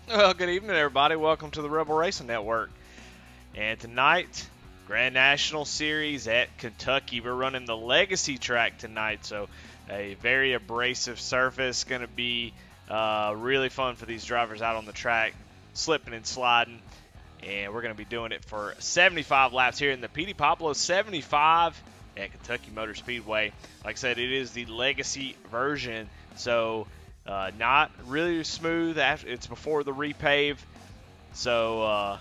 Well, good evening, everybody. Welcome to the Rebel Racing Network. And tonight, Grand National Series at Kentucky. We're running the Legacy track tonight, so a very abrasive surface. Going to be really fun for these drivers out on the track, slipping and sliding. And we're going to be doing it for 75 laps here in the Petey Pablo 75 at Kentucky Motor Speedway. Like I said, it is the Legacy version, so not really smooth. It's before the repave, so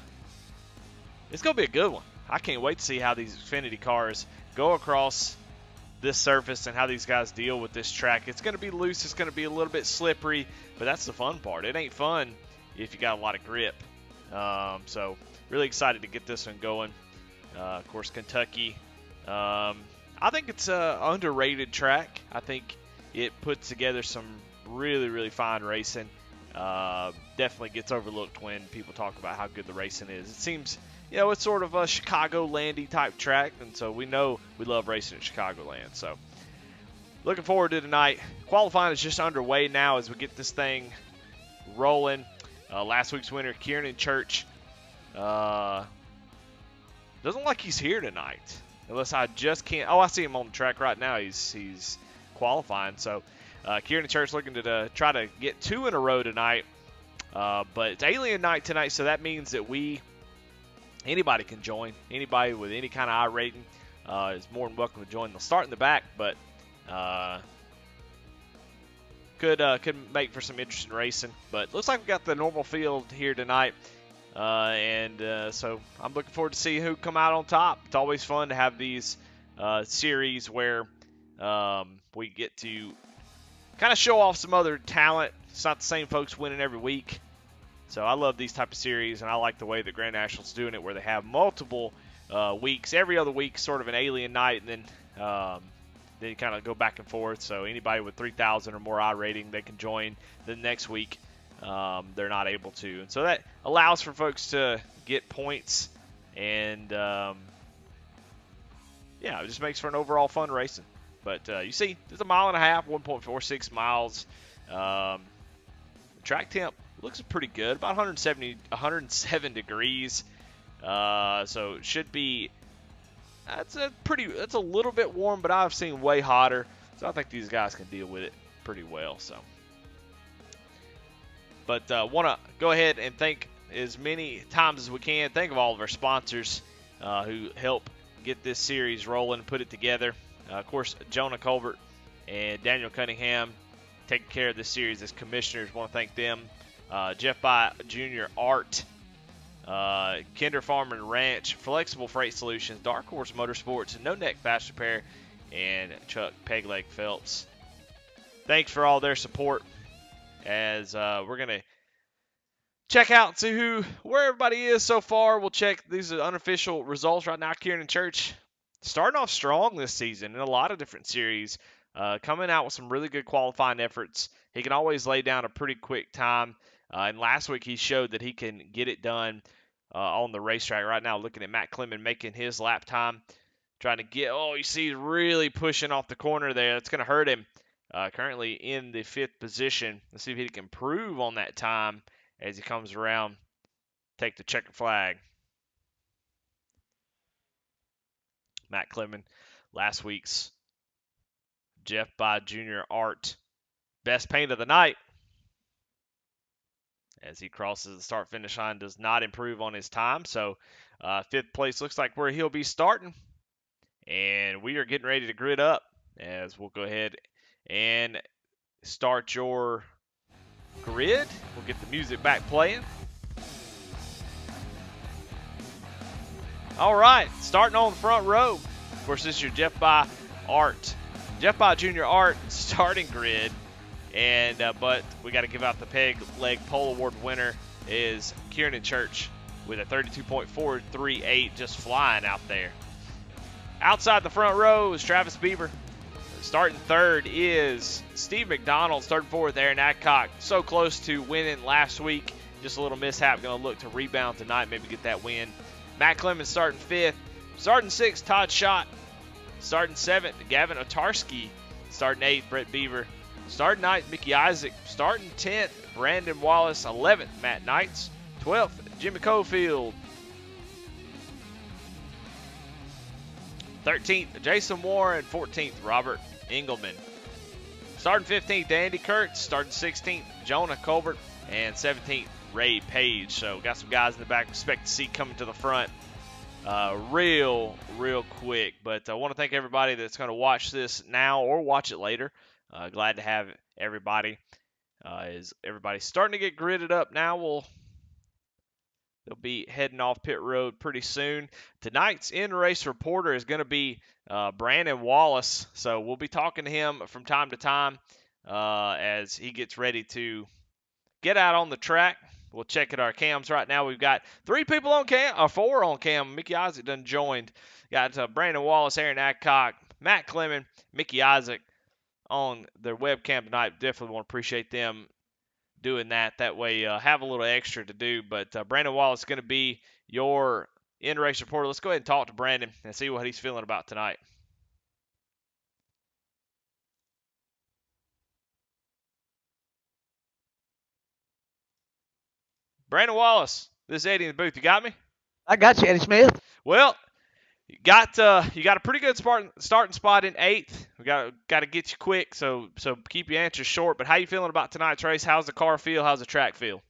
it's going to be a good one. I can't wait to see how these Xfinity cars go across this surface and how these guys deal with this track. It's going to be loose. It's going to be a little bit slippery, but that's the fun part. It ain't fun if you got a lot of grip. So really excited to get this one going. Of course, Kentucky. I think it's an underrated track. I think it puts together some really, really fine racing. Definitely gets overlooked when people talk about how good the racing is. It seems, it's sort of a Chicagolandy type track, and so we know we love racing at Chicagoland. So looking forward to tonight. Qualifying is just underway now as we get this thing rolling. Last week's winner, Kieran Church, doesn't look like he's here tonight. Unless I just can't. Oh, I see him on the track right now. He's qualifying. So Kieran Church looking to try to get 2 in a row tonight. But it's Alien Night tonight, so that means that anybody can join. Anybody with any kind of I rating is more than welcome to join. They'll start in the back, but could make for some interesting racing. But looks like we got the normal field here tonight. So I'm looking forward to see who come out on top. It's always fun to have these series where we get to kind of show off some other talent. It's not the same folks winning every week. So I love these type of series, and I like the way that Grand National's doing it, where they have multiple weeks. Every other week, sort of an alien night, and then you kind of go back and forth. So anybody with 3,000 or more I rating, they can join. The next week, they're not able to. And so that allows for folks to get points, and it just makes for an overall fun racing. But you see, it's 1.5 miles, 1.46 miles. The track temp looks pretty good, about 107 degrees. So it should be. That's a little bit warm, but I've seen way hotter. So I think these guys can deal with it pretty well. So, but want to go ahead and thank as many times as we can. Thank of all of our sponsors who help get this series rolling, put it together. Of course, Jonah Colbert and Daniel Cunningham taking care of this series as commissioners. Want to thank them. Jeff By Jr. Art. Kinder Farm and Ranch, Flexible Freight Solutions, Dark Horse Motorsports, No Neck Fast Repair, and Chuck Pegleg Phelps. Thanks for all their support as we're going to check out and see where everybody is so far. We'll check these unofficial results right now. Kieran Church starting off strong this season in a lot of different series, coming out with some really good qualifying efforts. He can always lay down a pretty quick time. And last week he showed that he can get it done on the racetrack. Right now, looking at Matt Clemon making his lap time, trying to get. Oh, you see, he's really pushing off the corner there. That's going to hurt him. Currently in the 5th position. Let's see if he can improve on that time as he comes around. Take the checkered flag. Matt Clemon, last week's Jeff By Jr. Art best paint of the night. As he crosses the start-finish line, does not improve on his time. So 5th place looks like where he'll be starting. And we are getting ready to grid up as we'll go ahead and start your grid. We'll get the music back playing. All right, starting on the front row. Of course, this is your Jeff By Art. Jeff By Jr. Art starting grid. And but we got to give out the Peg Leg Pole Award winner is Kieran Church with a 32.438, just flying out there. Outside the front row is Travis Beaver. Starting 3rd is Steve McDonald. Starting 4th, Aaron Adcock. So close to winning last week. Just a little mishap. Going to look to rebound tonight, maybe get that win. Matt Clemens starting 5th. Starting 6th, Todd Schott. Starting 7th, Gavin Otarski. Starting 8th, Brett Beaver. Starting 9th, Mickey Isaac. Starting 10th, Brandon Wallace. 11th, Matt Knights. 12th, Jimmy Cofield. 13th, Jason Warren. 14th, Robert Engelman. Starting 15th, Andy Kurtz. Starting 16th, Jonah Colbert. And 17th, Ray Page. So got some guys in the back expect to see coming to the front real quick. But I want to thank everybody that's going to watch this now or watch it later. Glad to have everybody. Is everybody starting to get gridded up now? They'll be heading off pit road pretty soon. Tonight's in-race reporter is going to be Brandon Wallace. So we'll be talking to him from time to time as he gets ready to get out on the track. We'll check at our cams right now. We've got 3 people on cam, or 4 on cam. Mickey Isaac done joined. Got Brandon Wallace, Aaron Adcock, Matt Clement, Mickey Isaac on their webcam tonight. Definitely want to appreciate them doing that. That way, have a little extra to do. But Brandon Wallace is going to be your in-race reporter. Let's go ahead and talk to Brandon and see what he's feeling about tonight. Brandon Wallace, this is Eddie in the booth. You got me? I got you, Eddie Smith. Well, you got a pretty good starting spot in 8th. We got to get you quick, so keep your answers short. But how you feeling about tonight's race? How's the car feel? How's the track feel?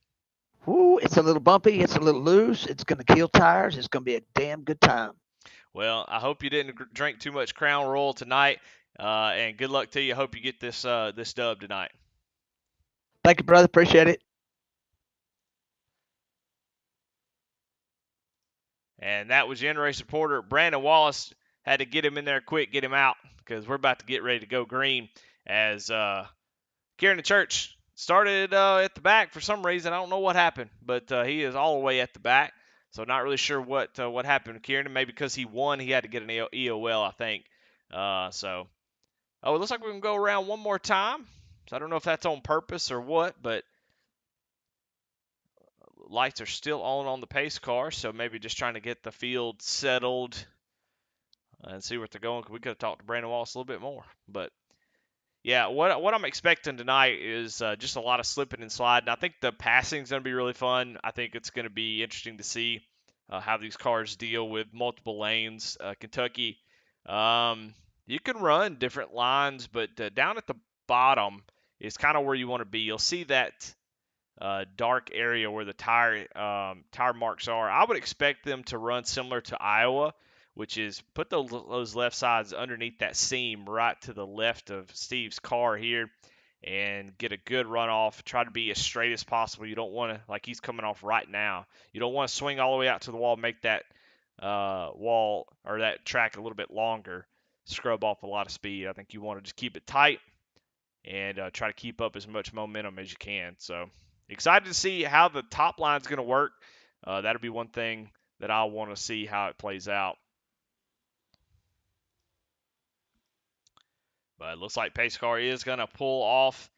Ooh, it's a little bumpy. It's a little loose. It's going to kill tires. It's going to be a damn good time. Well, I hope you didn't drink too much Crown Royal tonight, and good luck to you. I hope you get this dub tonight. Thank you, brother. Appreciate it. And that was your in-race reporter, Brandon Wallace. Had to get him in there quick, get him out, because we're about to get ready to go green as Kieran Church started at the back for some reason. I don't know what happened, but he is all the way at the back. So not really sure what happened to Kieran. Maybe because he won, he had to get an EOL, I think. It looks like we can go around one more time. So I don't know if that's on purpose or what, but lights are still on the pace car, so maybe just trying to get the field settled and see where they're going. We could have talked to Brandon Wallace a little bit more, but yeah, what I'm expecting tonight is just a lot of slipping and sliding. I think the passing is going to be really fun. I think it's going to be interesting to see how these cars deal with multiple lanes. Kentucky, you can run different lines, but down at the bottom is kind of where you want to be. You'll see that dark area where the tire marks are. I would expect them to run similar to Iowa, which is put those left sides underneath that seam right to the left of Steve's car here and get a good runoff. Try to be as straight as possible. You don't want to, like he's coming off right now, you don't want to swing all the way out to the wall, make that wall or that track a little bit longer, scrub off a lot of speed. I think you want to just keep it tight and try to keep up as much momentum as you can. So excited to see how the top line is going to work. That'll be one thing that I want to see how it plays out. But it looks like pace car is going to pull off.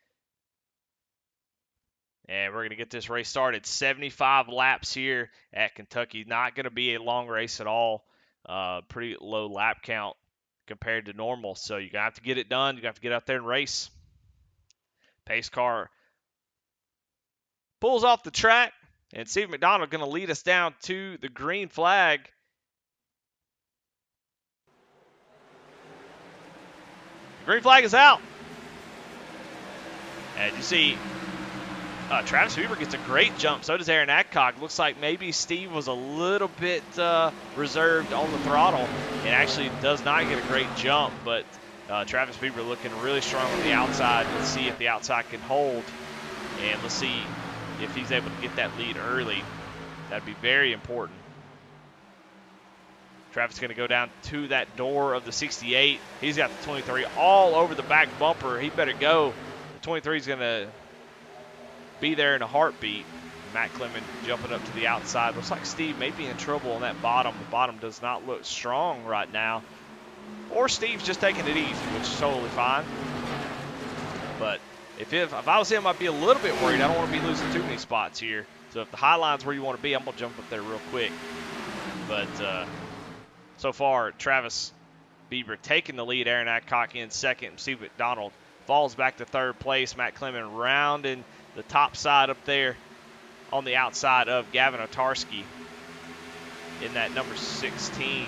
And we're going to get this race started. 75 laps here at Kentucky. Not going to be a long race at all. Pretty low lap count compared to normal. So you're going to have to get it done. You're going to have to get out there and race. Pace car pulls off the track. And Steve McDonald going to lead us down to the green flag. The green flag is out. And you see Travis Weaver gets a great jump. So does Aaron Adcock. Looks like maybe Steve was a little bit reserved on the throttle and actually does not get a great jump. But Travis Weaver looking really strong on the outside. Let's see if the outside can hold. And let's see if he's able to get that lead early. That'd be very important. Travis is going to go down to that door of the 68. He's got the 23 all over the back bumper. He better go. The 23 is going to be there in a heartbeat. Matt Clement jumping up to the outside. Looks like Steve may be in trouble on that bottom. The bottom does not look strong right now. Or Steve's just taking it easy, which is totally fine. But if I was him, I'd be a little bit worried. I don't want to be losing too many spots here. So if the high line's where you want to be, I'm going to jump up there real quick. But so far, Travis Bieber taking the lead. Aaron Adcock in second. Steve McDonald falls back to third place. Matt Clement rounding the top side up there on the outside of Gavin Otarski in that number 16.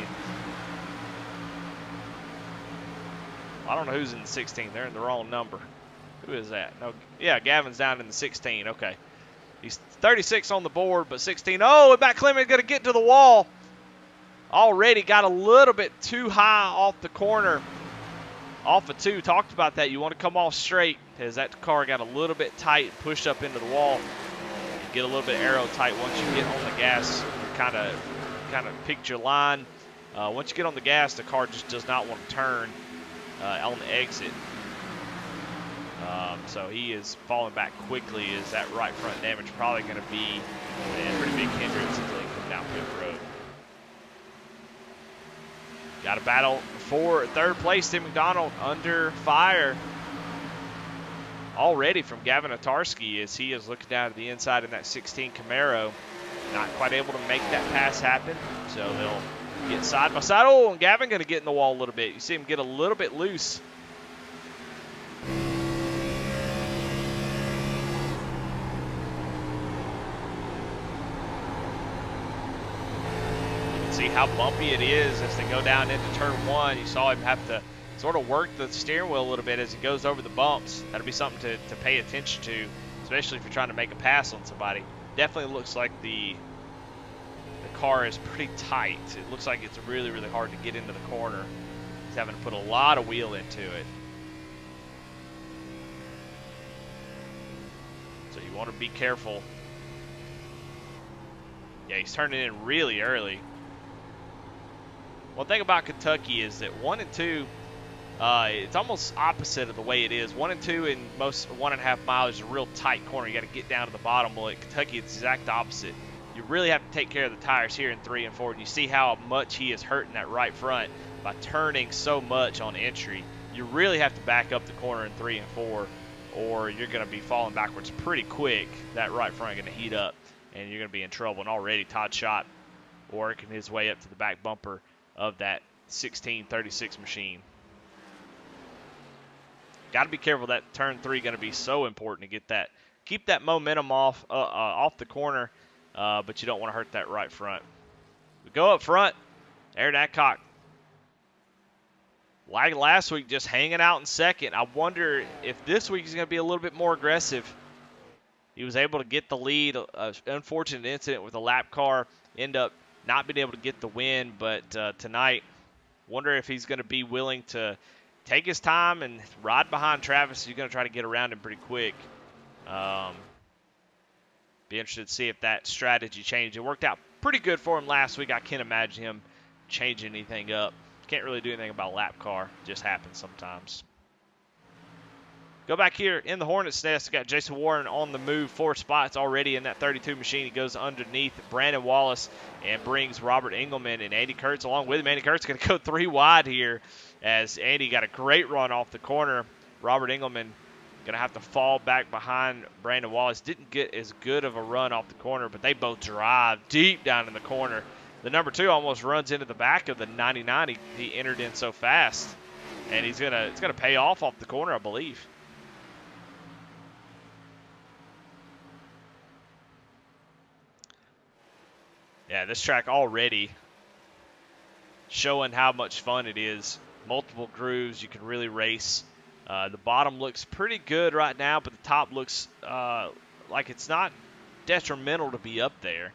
I don't know who's in the 16. They're in the wrong number. Who is that? No, yeah, Gavin's down in the 16. Okay. He's 36 on the board, but 16. Oh, and Matt Clement going to get to the wall. Already got a little bit too high off the corner. Off of 2. Talked about that. You want to come off straight as that car got a little bit tight and pushed up into the wall. You get a little bit aero tight once you get on the gas. You kind of picked your line. Once you get on the gas, the car just does not want to turn on the exit. So he is falling back quickly as that right front damage probably going to be a pretty big hindrance until he comes down pit road. Got a battle for third place. Tim McDonald under fire already from Gavin Otarski as he is looking down to the inside in that 16 Camaro. Not quite able to make that pass happen, so they'll get side by side. Oh, and Gavin going to get in the wall a little bit. You see him get a little bit loose. See how bumpy it is as they go down into turn 1. You saw him have to sort of work the steering wheel a little bit as he goes over the bumps. That'll be something to pay attention to, especially if you're trying to make a pass on somebody. Definitely looks like the car is pretty tight. It looks like it's really, really hard to get into the corner. He's having to put a lot of wheel into it. So you want to be careful. Yeah, he's turning in really early. One thing about Kentucky is that 1 and 2, it's almost opposite of the way it is. 1 and 2 in most 1.5 miles is a real tight corner. You got to get down to the bottom. Well, at Kentucky, it's the exact opposite. You really have to take care of the tires here in 3 and 4. And you see how much he is hurting that right front by turning so much on entry. You really have to back up the corner in 3 and 4, or you're going to be falling backwards pretty quick. That right front is going to heat up, and you're going to be in trouble. And already Todd Schott working his way up to the back bumper of that 1636 machine. Got to be careful. That turn 3 going to be so important to get that, keep that momentum off the corner, but you don't want to hurt that right front. We go up front. Aaron Adcock, like last week, just hanging out in second. I wonder if this week he's going to be a little bit more aggressive. He was able to get the lead. Unfortunate incident with a lap car. End up not being able to get the win, but tonight, wonder if he's going to be willing to take his time and ride behind Travis. He's going to try to get around him pretty quick. Be interested to see if that strategy changed. It worked out pretty good for him last week. I can't imagine him changing anything up. Can't really do anything about lap car. Just happens sometimes. Go back here in the Hornet's Nest. Got Jason Warren on the move. 4 spots already in that 32 machine. He goes underneath Brandon Wallace and brings Robert Engelman and Andy Kurtz along with him. Andy Kurtz going to go 3 wide here as Andy got a great run off the corner. Robert Engelman going to have to fall back behind Brandon Wallace. Didn't get as good of a run off the corner, but they both drive deep down in the corner. The number 2 almost runs into the back of the 99. He entered in so fast, and it's gonna pay off the corner, I believe. Yeah, this track already showing how much fun it is. Multiple grooves, you can really race. The bottom looks pretty good right now, but the top looks like it's not detrimental to be up there.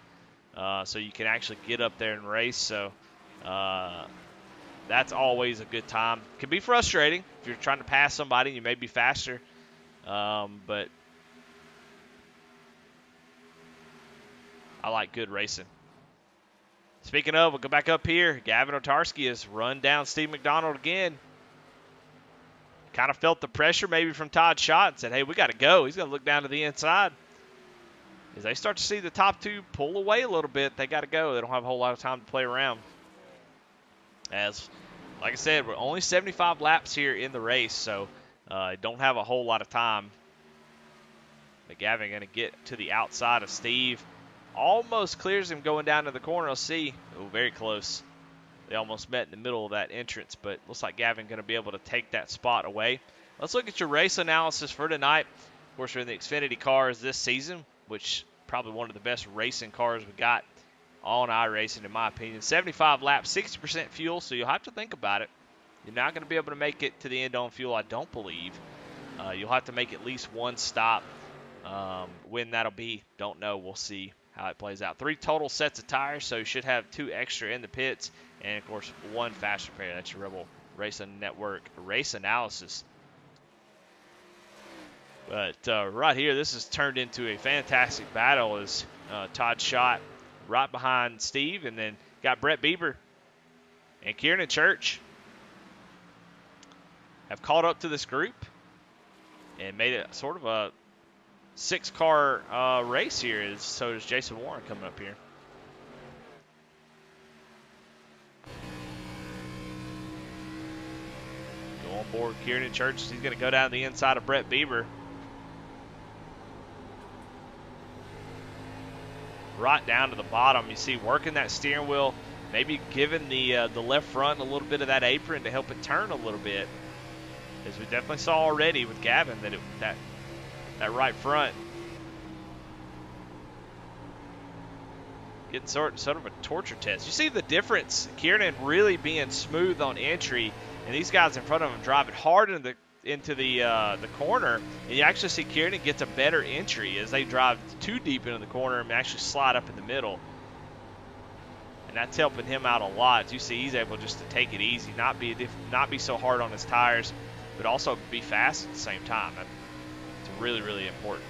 So you can actually get up there and race. So that's always a good time. Can be frustrating if you're trying to pass somebody and you may be faster. But I like good racing. Speaking of, we'll go back up here. Gavin Otarski has run down Steve McDonald again. Kind of felt the pressure maybe from Todd Schott and said, hey, we got to go. He's going to look down to the inside. As they start to see the top 2 pull away a little bit, they got to go. They don't have a whole lot of time to play around. As, like I said, we're only 75 laps here in the race, so don't have a whole lot of time. But Gavin going to get to the outside of Steve. Almost clears him going down to the corner. Let's see. Oh, very close. They almost met in the middle of that entrance, but looks like Gavin going to be able to take that spot away. Let's look at your race analysis for tonight. course, we're in the Xfinity cars this season, which probably one of the best racing cars we got on iRacing, in my opinion. 75 laps, 60% fuel, so you'll have to think about it. You're not going to be able to make it to the end on fuel, I don't believe. You'll have to make at least one stop. When that'll be, don't know. We'll see how it plays out. 3 total sets of tires, so you should have 2 extra in the pits, and, of course, 1 fast repair. That's your Rebel Racing Network race analysis. But right here, this has turned into a fantastic battle as Todd shot right behind Steve, and then got Brett Bieber and Kieran Church have caught up to this group and made it sort of a 6-car race here. So does Jason Warren coming up here. Go on board Kieran Church. He's going to go down the inside of Brett Bieber. Right down to the bottom. You see working that steering wheel, maybe giving the left front a little bit of that apron to help it turn a little bit. As we definitely saw already with Gavin, that right front getting sort of a torture test. You see the difference. Kieran really being smooth on entry, and these guys in front of him driving hard into the corner, and you actually see Kieran gets a better entry as they drive too deep into the corner and actually slide up in the middle. And that's helping him out a lot. As you see, he's able just to take it easy, not be so hard on his tires, but also be fast at the same time. It's really, really important.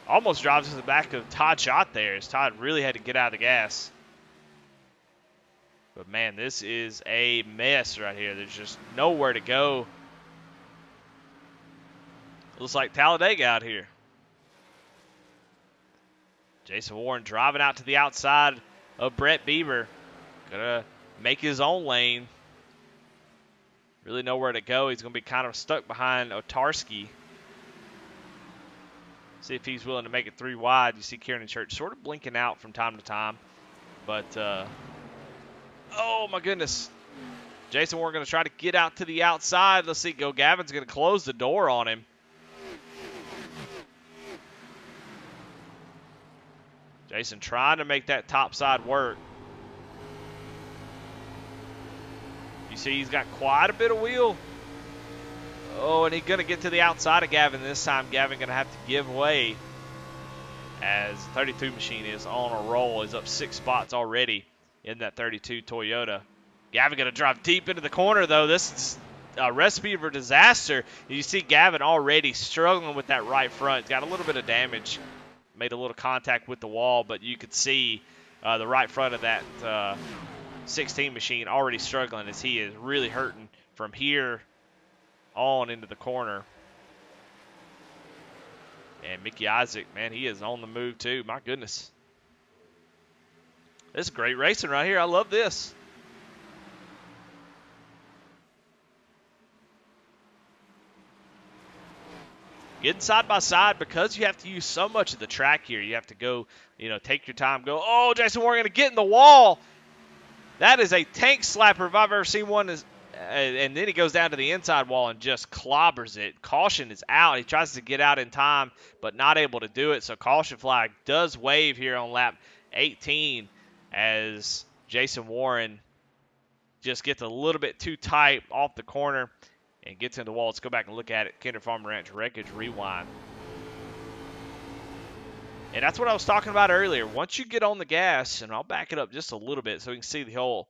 Almost drives to the back of Todd shot there, as Todd really had to get out of the gas. But, man, this is a mess right here. There's just nowhere to go. Looks like Talladega out here. Jason Warren driving out to the outside of Brett Bieber. Gonna make his own lane. Really nowhere to go. He's going to be kind of stuck behind Otarski. See if he's willing to make it 3 wide. You see Kieran Church sort of blinking out from time to time. But, oh my goodness. Jason Warren going to try to get out to the outside. Let's see. Gavin's going to close the door on him. Jason trying to make that top side work. You see he's got quite a bit of wheel. Oh, and he's going to get to the outside of Gavin. This time Gavin going to have to give way as 32 machine is on a roll. He's up 6 spots already in that 32 Toyota. Gavin going to drive deep into the corner, though. This is a recipe for disaster. You see Gavin already struggling with that right front. He's got a little bit of damage. Made a little contact with the wall, but you could see the right front of that 16 machine already struggling, as he is really hurting from here on into the corner. And Mickey Isaac, man, he is on the move too. My goodness. This is great racing right here. I love this. Getting side by side, because you have to use so much of the track here. You have to go, take your time. Go, oh, Jason Warren going to get in the wall. That is a tank slapper if I've ever seen one. And then he goes down to the inside wall and just clobbers it. Caution is out. He tries to get out in time, but not able to do it. So caution flag does wave here on lap 18 as Jason Warren just gets a little bit too tight off the corner and gets into the wall. Let's go back and look at it. Kinder Farmer Ranch wreckage rewind. And that's what I was talking about earlier. Once you get on the gas, and I'll back it up just a little bit so we can see the whole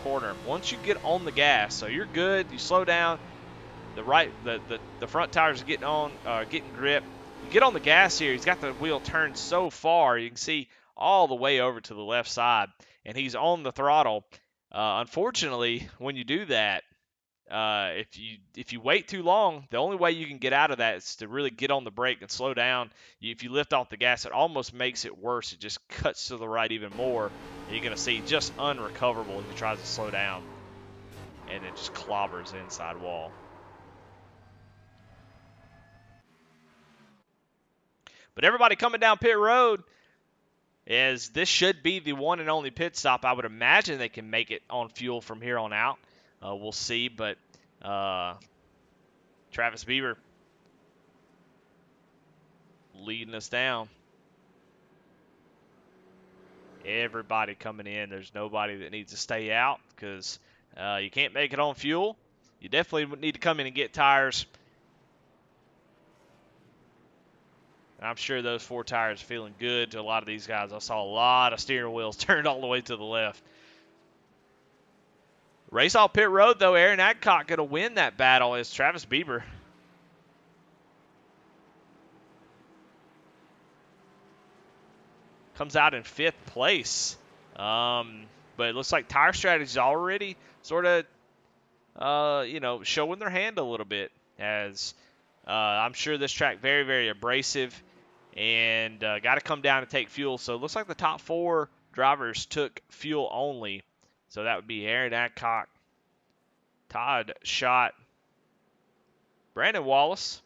corner. Once you get on the gas, so you're good, you slow down, the front tires are getting grip. You get on the gas here, he's got the wheel turned so far, you can see all the way over to the left side, and he's on the throttle. Unfortunately, when you do that, if you wait too long, the only way you can get out of that is to really get on the brake and slow down. If you lift off the gas, it almost makes it worse. It just cuts to the right even more. And you're going to see just unrecoverable as he tries to slow down. And it just clobbers the inside wall. But everybody coming down pit road as this should be the one and only pit stop. I would imagine they can make it on fuel from here on out. We'll see, but Travis Beaver leading us down. Everybody coming in. There's nobody that needs to stay out because you can't make it on fuel. You definitely need to come in and get tires. And I'm sure those 4 tires are feeling good to a lot of these guys. I saw a lot of steering wheels turned all the way to the left. Race off pit road, though. Aaron Adcock going to win that battle as Travis Beaver. Comes out in 5th place. But it looks like Tire Strategy's already sort of, showing their hand a little bit. As I'm sure this track very, very abrasive and got to come down and take fuel. So it looks like the top 4 drivers took fuel only. So that would be Aaron Adcock, Todd Schott, Brandon Wallace,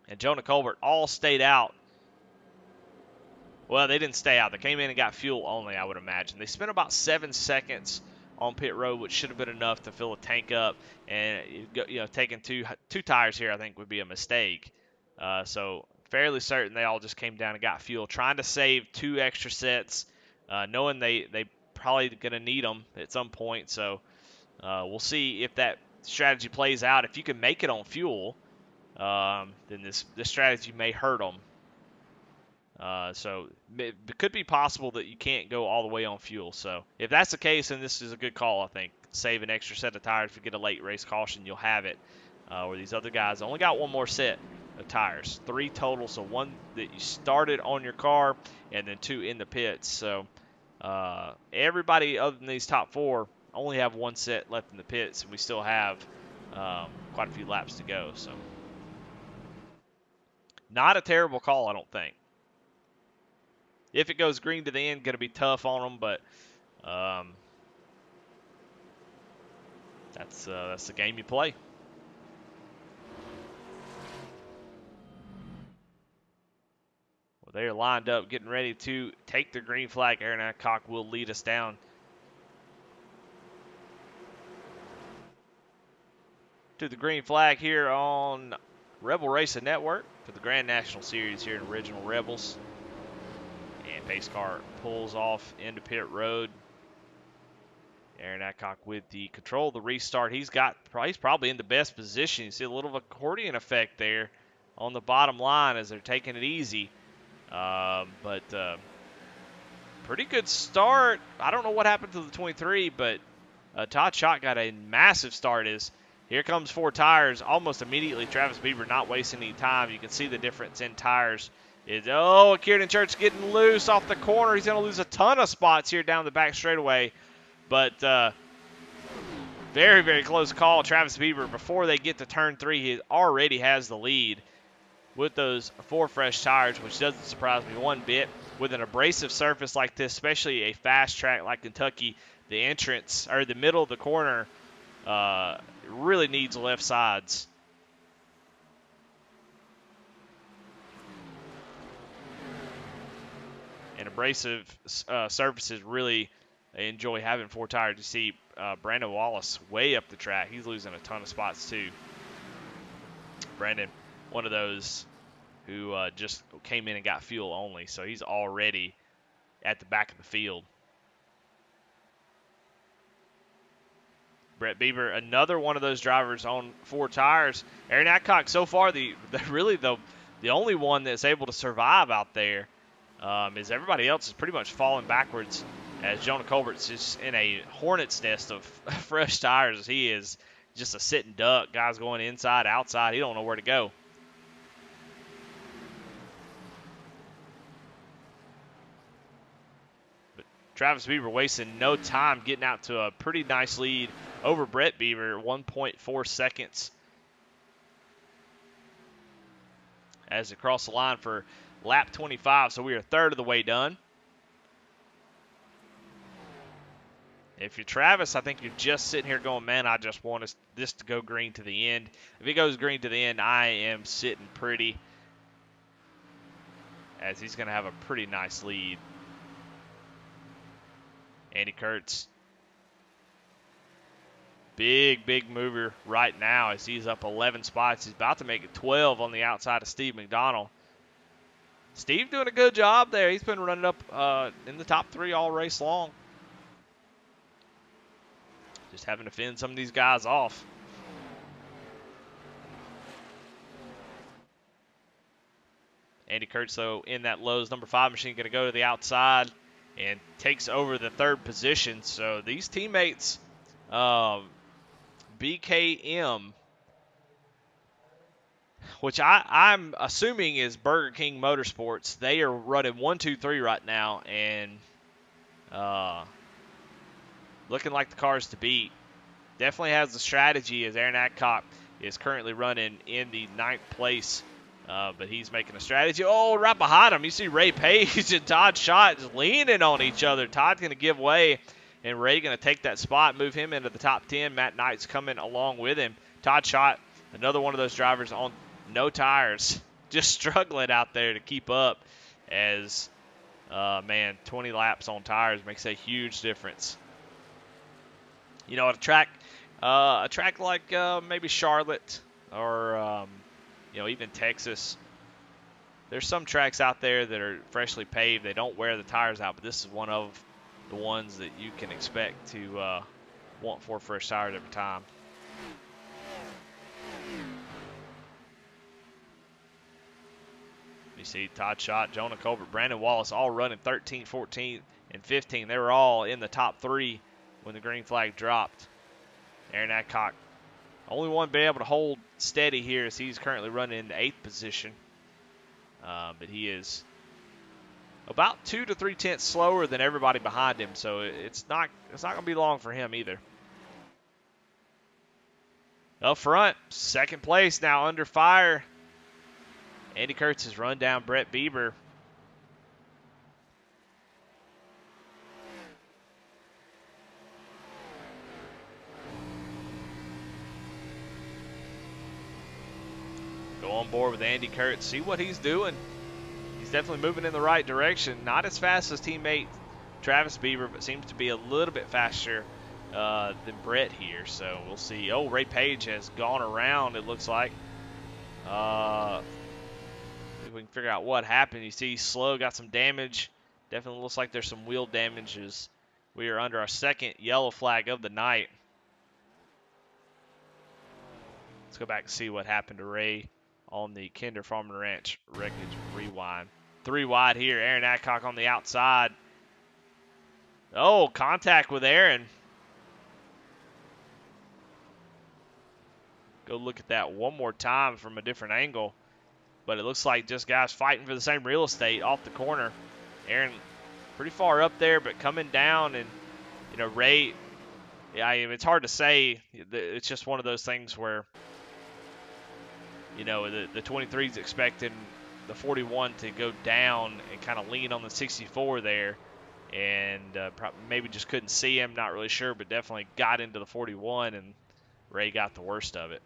and Jonah Colbert all stayed out. Well, they didn't stay out. They came in and got fuel only, I would imagine. They spent about 7 seconds on pit road, which should have been enough to fill a tank up. And taking two tires here, I think, would be a mistake. So fairly certain they all just came down and got fuel, trying to save 2 extra sets, knowing they probably going to need them at some point. So we'll see if that strategy plays out. If you can make it on fuel, then this strategy may hurt them. So it could be possible that you can't go all the way on fuel. So if that's the case, then this is a good call, I think. Save an extra set of tires. If you get a late race caution, you'll have it. Where these other guys only got 1 more set of tires. 3 total, so 1 that you started on your car and then 2 in the pits. So everybody other than these top 4 only have 1 set left in the pits, and we still have quite a few laps to go. So not a terrible call, I don't think. If it goes green to the end, going to be tough on them, but that's the game you play. Well, they're lined up, getting ready to take the green flag. Aaron Adcock will lead us down to the green flag here on Rebel Racing Network for the Grand National Series here in Original Rebels. And pace car pulls off into pit road. Aaron Adcock with the control of the restart. He's probably in the best position. You see a little accordion effect there on the bottom line as they're taking it easy. But pretty good start. I don't know what happened to the 23, but Todd Schott got a massive start. Here comes 4 tires. Almost immediately, Travis Beaver not wasting any time. You can see the difference in tires. Kieran Church getting loose off the corner. He's going to lose a ton of spots here down the back straightaway. But very, very close call. Travis Beaver, before they get to turn 3, he already has the lead with those 4 fresh tires, which doesn't surprise me one bit. With an abrasive surface like this, especially a fast track like Kentucky, the entrance, or the middle of the corner, really needs left sides. And abrasive surfaces really enjoy having 4 tires. You see Brandon Wallace way up the track. He's losing a ton of spots too. Brandon, one of those who just came in and got fuel only, so he's already at the back of the field. Brett Beaver, another one of those drivers on 4 tires. Aaron Adcock, so far, the only one that's able to survive out there. Is everybody else is pretty much falling backwards as Jonah Colbert's just in a hornet's nest of fresh tires. He is just a sitting duck. Guys going inside, outside. He don't know where to go. But Travis Beaver wasting no time getting out to a pretty nice lead over Brett Beaver, 1.4 seconds. As it crossed the line for lap 25, so we are a third of the way done. If you're Travis, I think you're just sitting here going, man, I just want this to go green to the end. If it goes green to the end, I am sitting pretty. as he's going to have a pretty nice lead. Andy Kurtz, big mover right now as he's up 11 spots. He's about to make it 12 on the outside of Steve McDonald. Steve doing a good job there. He's been running up in the top 3 all race long. Just having to fend some of these guys off. Andy Kurtz, though, in that Lowe's number 5 machine, going to go to the outside and takes over the 3rd position. So these teammates, BKM, which I'm assuming is Burger King Motorsports, they are running 1, 2, 3 right now, and looking like the cars to beat. Definitely has the strategy, as Aaron Adcock is currently running in the 9th place. But he's making a strategy. Oh, right behind him, you see Ray Page and Todd Schott just leaning on each other. Todd's going to give way, and Ray going to take that spot, move him into the top 10. Matt Knight's coming along with him. Todd Schott, another one of those drivers on no tires, just struggling out there to keep up as, 20 laps on tires makes a huge difference. You know, at a track like maybe Charlotte or even Texas, there's some tracks out there that are freshly paved. They don't wear the tires out, but this is one of the ones that you can expect to want 4 fresh tires every time. You see Todd Schott, Jonah Colbert, Brandon Wallace all running 13, 14, and 15. They were all in the top 3 when the green flag dropped. Aaron Adcock, only one being able to hold steady here as he's currently running in the 8th position. But he is about 2 to 3 tenths slower than everybody behind him, so it's not going to be long for him either. Up front, 2nd place now under fire. Andy Kurtz has run down Brett Bieber. Go on board with Andy Kurtz, see what he's doing. He's definitely moving in the right direction. Not as fast as teammate Travis Bieber, but seems to be a little bit faster than Brett here. So we'll see. Oh, Ray Page has gone around, it looks like. If we can figure out what happened. You see Slow got some damage. Definitely looks like there's some wheel damages. We are under our 2nd yellow flag of the night. Let's go back and see what happened to Ray on the Kinder Farm and Ranch wreckage rewind. 3 wide here. Aaron Adcock on the outside. Oh, contact with Aaron. Go look at that one more time from a different angle. But it looks like just guys fighting for the same real estate off the corner. Aaron pretty far up there, but coming down, and Ray, it's hard to say. It's just one of those things where the 23 is expecting the 41 to go down and kind of lean on the 64 there, and maybe just couldn't see him, not really sure, but definitely got into the 41, and Ray got the worst of it.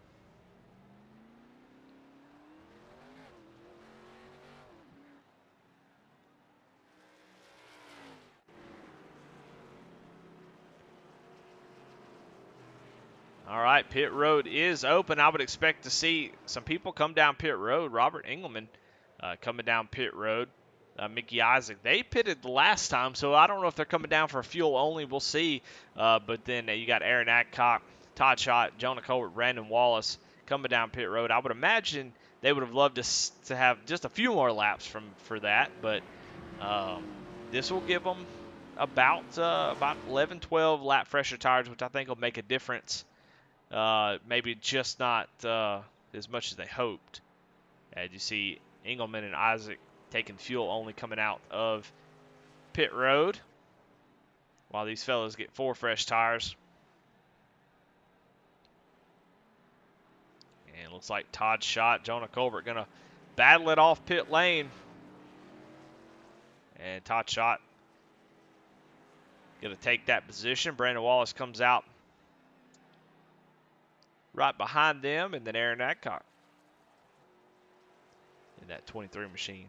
All right, pit road is open. I would expect to see some people come down pit road. Robert Engelman coming down pit road. Mickey Isaac, they pitted the last time, so I don't know if they're coming down for fuel only. We'll see. But then you got Aaron Adcock, Todd Schott, Jonah Colbert, Brandon Wallace coming down pit road. I would imagine they would have loved to have just a few more laps for that, but this will give them about 11, 12 lap fresher tires, which I think will make a difference. Maybe just not as much as they hoped. As you see, Engelman and Isaac taking fuel only coming out of pit road, while these fellas get 4 fresh tires. And it looks like Todd Schott, Jonah Colbert going to battle it off pit lane. And Todd Schott going to take that position. Brandon Wallace comes out right behind them, and then Aaron Adcock in that 23 machine.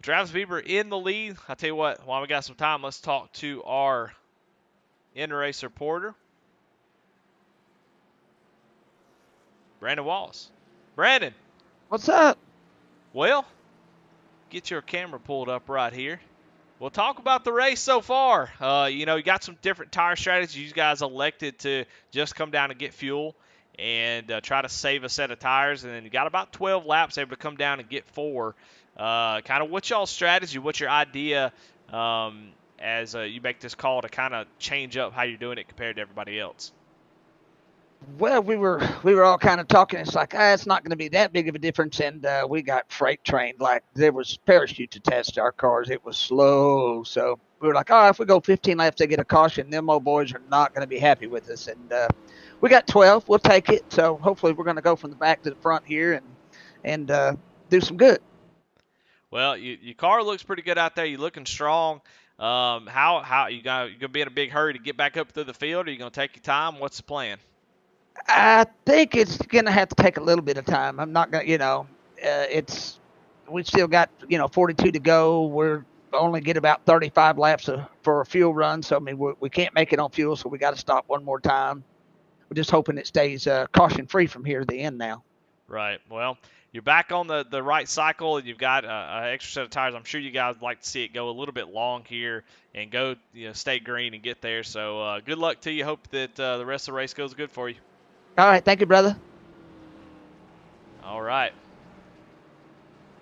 Travis Bieber in the lead. I tell you what, while we got some time, let's talk to our in-race reporter, Brandon Wallace. Brandon. What's up? Well, get your camera pulled up right here. We'll talk about the race so far. You got some different tire strategies. You guys elected to just come down and get fuel and try to save a set of tires. And then you got about 12 laps able to come down and get 4. Kind of what's y'all's strategy? What's your idea as you make this call to kind of change up how you're doing it compared to everybody else? Well, we were all kind of talking. It's like, it's not going to be that big of a difference. And we got freight trained. Like, there was parachute to test our cars. It was slow. So we were like, if we go 15 laps, they get a caution. Them old boys are not going to be happy with us. And we got 12. We'll take it. So hopefully we're going to go from the back to the front here and do some good. Well, your car looks pretty good out there. You're looking strong. How you gonna be in a big hurry to get back up through the field? Or are you gonna take your time? What's the plan? I think it's going to have to take a little bit of time. I'm not going to, we still got, 42 to go. We're only get about 35 laps for a fuel run. So, I mean, we can't make it on fuel. So we got to stop one more time. We're just hoping it stays caution free from here to the end now. Right. Well, you're back on the right cycle, and you've got an extra set of tires. I'm sure you guys would like to see it go a little bit long here and go, stay green and get there. So good luck to you. Hope that the rest of the race goes good for you. All right. Thank you, brother. All right.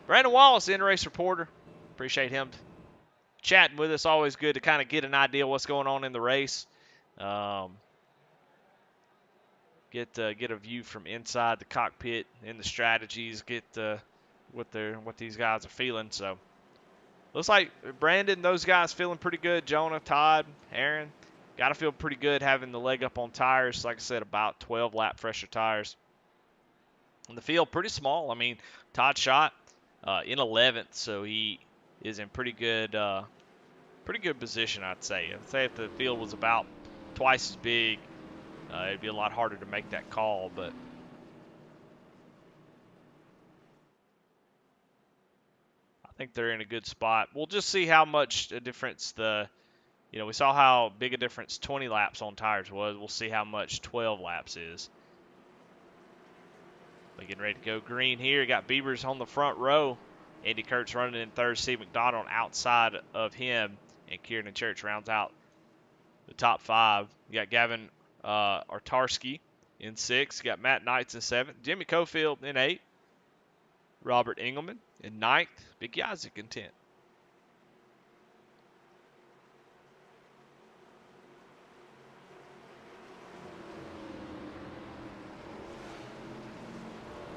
Brandon Wallace, in-race reporter. Appreciate him chatting with us. Always good to kind of get an idea of what's going on in the race. Get a view from inside the cockpit and the strategies. Get what these guys are feeling. So looks like Brandon, those guys feeling pretty good. Jonah, Todd, Aaron, got to feel pretty good having the leg up on tires. Like I said, about 12 lap fresher tires. And the field pretty small. I mean, Todd shot in 11th, so he is in pretty good position, I'd say. I'd say if the field was about twice as big, it'd be a lot harder to make that call, but I think they're in a good spot. We'll just see how much a difference we saw how big a difference 20 laps on tires was. We'll see how much 12 laps is. They're getting ready to go green here. Got Beavers on the front row. Andy Kurtz running in third. Steve McDonald outside of him. And Kieran Church rounds out the top 5. You got Gavin Artarski in 6th. You got Matt Knights in 7th. Jimmy Cofield in 8th. Robert Engelman in 9th. Big Isaac in 10th.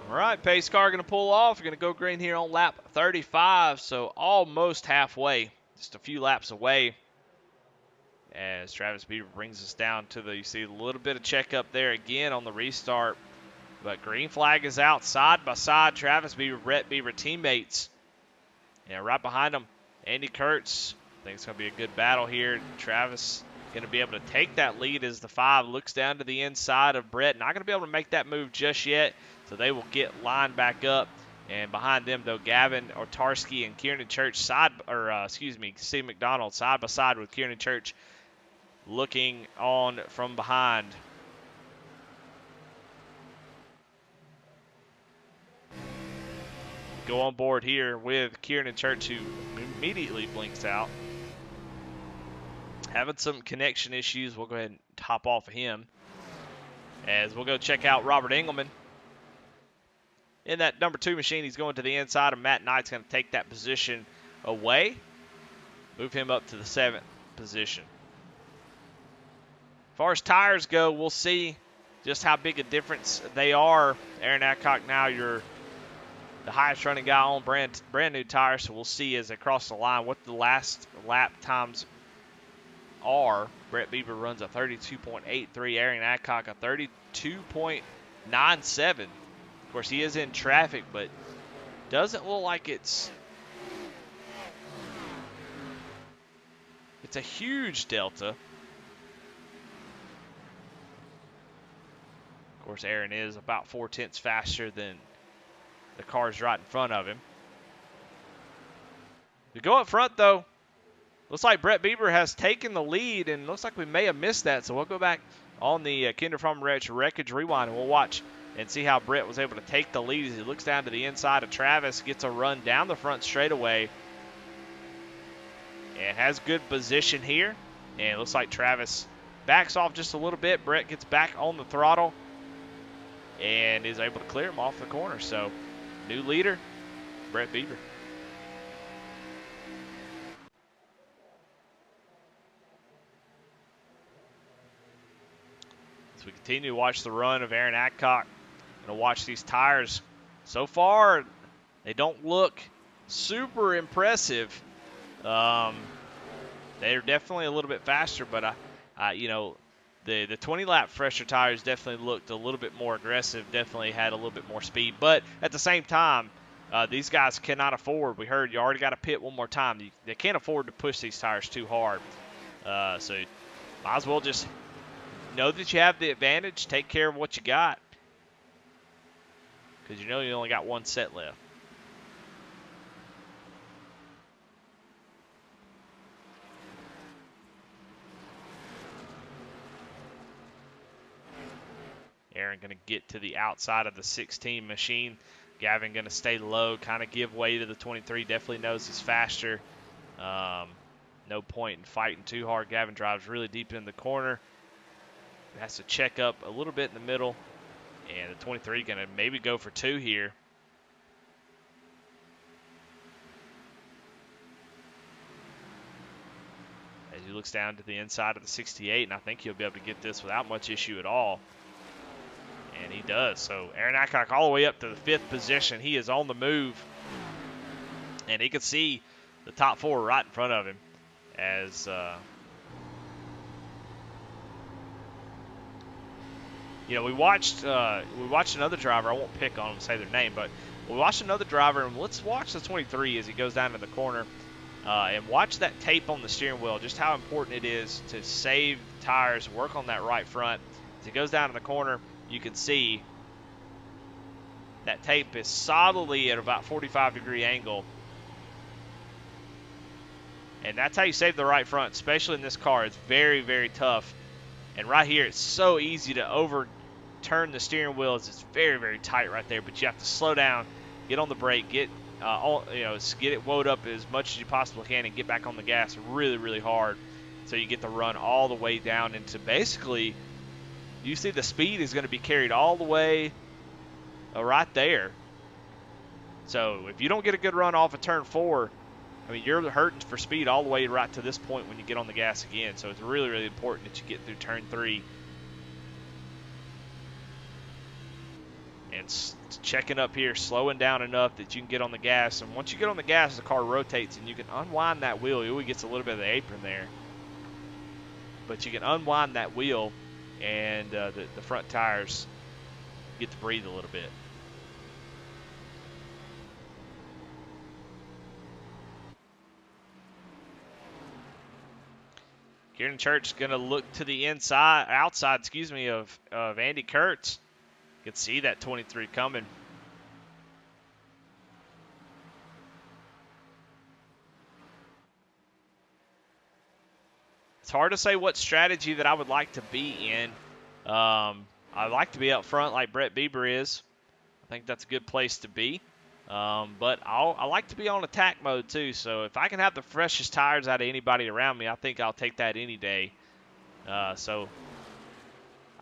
All right, pace car going to pull off. We're going to go green here on lap 35, so almost halfway, just a few laps away. As Travis Beaver brings us down to you see a little bit of checkup there again on the restart. But green flag is out side by side. Travis Beaver, Brett Beaver teammates. Yeah, right behind them, Andy Kurtz. I think it's going to be a good battle here. Travis going to be able to take that lead as the 5 looks down to the inside of Brett. Not going to be able to make that move just yet, so they will get lined back up. And behind them, though, Gavin Otarski and Kieran Church Steve McDonald side by side with Kieran Church looking on from behind. Go on board here with Kieran Church, who immediately blinks out. Having some connection issues. We'll go ahead and hop off of him. As we'll go check out Robert Engelman. In that number 2 machine, he's going to the inside, and Matt Knight's going to take that position away. Move him up to the 7th position. As far as tires go, we'll see just how big a difference they are. Aaron Adcock now, you're the highest running guy on brand new tires, so we'll see as they cross the line what the last lap times are. Brett Beaver runs a 32.83. Aaron Adcock a 32.97. Of course, he is in traffic, but doesn't look like it's a huge delta. Of course, Aaron is about 4/10 faster than the cars right in front of him. We go up front, though. Looks like Brett Bieber has taken the lead, and looks like we may have missed that. So we'll go back on the Kinder Farm Wreckage Rewind, and we'll watch and see how Brett was able to take the lead as he looks down to the inside of Travis, gets a run down the front straightaway, and has good position here. And it looks like Travis backs off just a little bit. Brett gets back on the throttle and is able to clear him off the corner. So new leader, Brett Bieber. As we continue to watch the run of Aaron Adcock, and watch these tires. So far, they don't look super impressive. They're definitely a little bit faster, but you know, the 20-lap fresher tires definitely looked a little bit more aggressive. Definitely had a little bit more speed, but at the same time, these guys cannot afford. We heard you already got to pit one more time. They can't afford to push these tires too hard. So might as well just know that you have the advantage, take care of what you got, because you know you only got one set left. Aaron going to get to the outside of the 16 machine. Gavin going to stay low, kind of give way to the 23. Definitely knows he's faster. No point in fighting too hard. Gavin drives really deep in the corner. Has to check up a little bit in the middle. And the 23 going to maybe go for 2 here. As he looks down to the inside of the 68, and I think he'll be able to get this without much issue at all. And he does. So Aaron Adcock all the way up to the 5th position. He is on the move. And he can see the top 4 right in front of him. As you know, we watched another driver. I won't pick on them and say their name, but we watched another driver, and let's watch the 23 as he goes down to the corner, and watch that tape on the steering wheel. Just how important it is to save tires, work on that right front. As he goes down to the corner, you can see that tape is solidly at about 45-degree angle. And that's how you save the right front, especially in this car. It's very, very tough. And right here, it's so easy to overturn the steering wheel. It's very, very tight right there. But you have to slow down, get on the brake, get it wound up as much as you possibly can, and get back on the gas really, really hard. So you get the run all the way down into basically, you see the speed is going to be carried all the way right there. So if you don't get a good run off of turn 4, I mean, you're hurting for speed all the way right to this point when you get on the gas again. So it's really, really important that you get through turn 3. And checking up here, slowing down enough that you can get on the gas. And once you get on the gas, the car rotates and you can unwind that wheel. It only gets a little bit of the apron there. But you can unwind that wheel and the front tires get to breathe a little bit. Kieran Church is going to look to the outside of Andy Kurtz. You can see that 23 coming. It's hard to say what strategy that I would like to be in. I like to be up front like Brett Bieber is. I think that's a good place to be. But I like to be on attack mode too. So if I can have the freshest tires out of anybody around me, I think I'll take that any day. So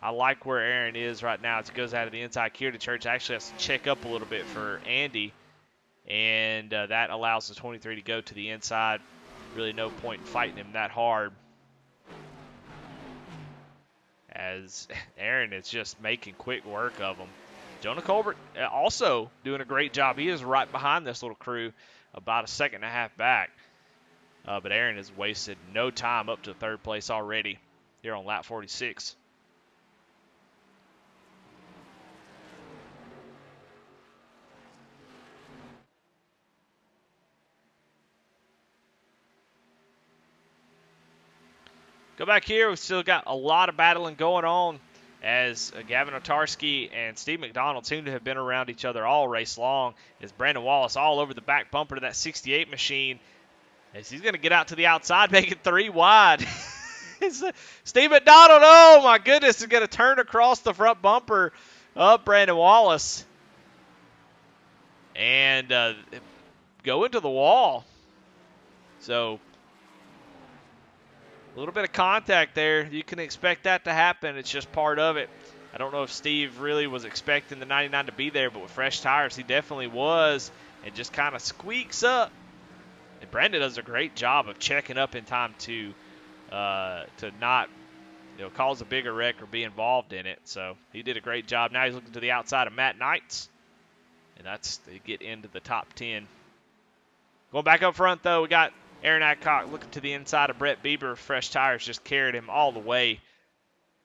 I like where Aaron is right now. As he goes out of the inside, Kieran Church actually has to check up a little bit for Andy. And that allows the 23 to go to the inside. Really no point in fighting him that hard. As Aaron is just making quick work of him. Jonah Colbert also doing a great job. He is right behind this little crew, about a second and a half back. But Aaron has wasted no time up to 3rd place already here on lap 46. Go back here. We've still got a lot of battling going on, as Gavin Otarski and Steve McDonald seem to have been around each other all race long, as Brandon Wallace all over the back bumper to that 68 machine. As he's going to get out to the outside, make it 3 wide. Steve McDonald, oh my goodness, is going to turn across the front bumper of Brandon Wallace and go into the wall. So a little bit of contact there. You can expect that to happen. It's just part of it. I don't know if Steve really was expecting the 99 to be there, but with fresh tires, he definitely was, and just kind of squeaks up. And Brandon does a great job of checking up in time to not cause a bigger wreck or be involved in it. So he did a great job. Now he's looking to the outside of Matt Knights, and that's to get into the top 10. Going back up front, though, we got Aaron Adcock looking to the inside of Brett Bieber. Fresh tires just carried him all the way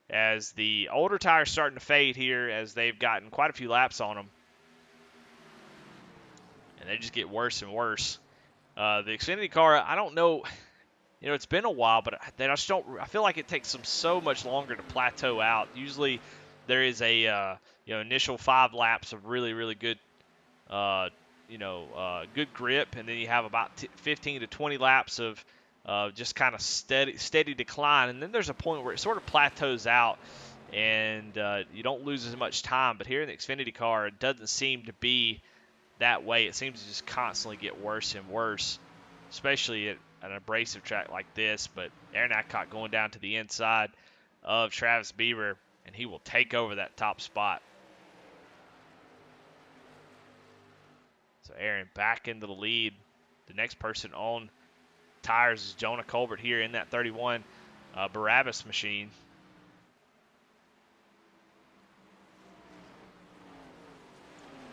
as the older tires starting to fade here as they've gotten quite a few laps on them. And they just get worse and worse. The Xfinity car, I don't know. It's been a while, but I feel like it takes them so much longer to plateau out. Usually there is a initial 5 laps of really, really good good grip, and then you have about 15 to 20 laps of just kind of steady decline, and then there's a point where it sort of plateaus out, and you don't lose as much time. But here in the Xfinity car, it doesn't seem to be that way. It seems to just constantly get worse and worse, especially at an abrasive track like this. But Aaron Adcock going down to the inside of Travis Bieber, and he will take over that top spot. So Aaron back into the lead. The next person on tires is Jonah Colbert here in that 31 Barabbas machine.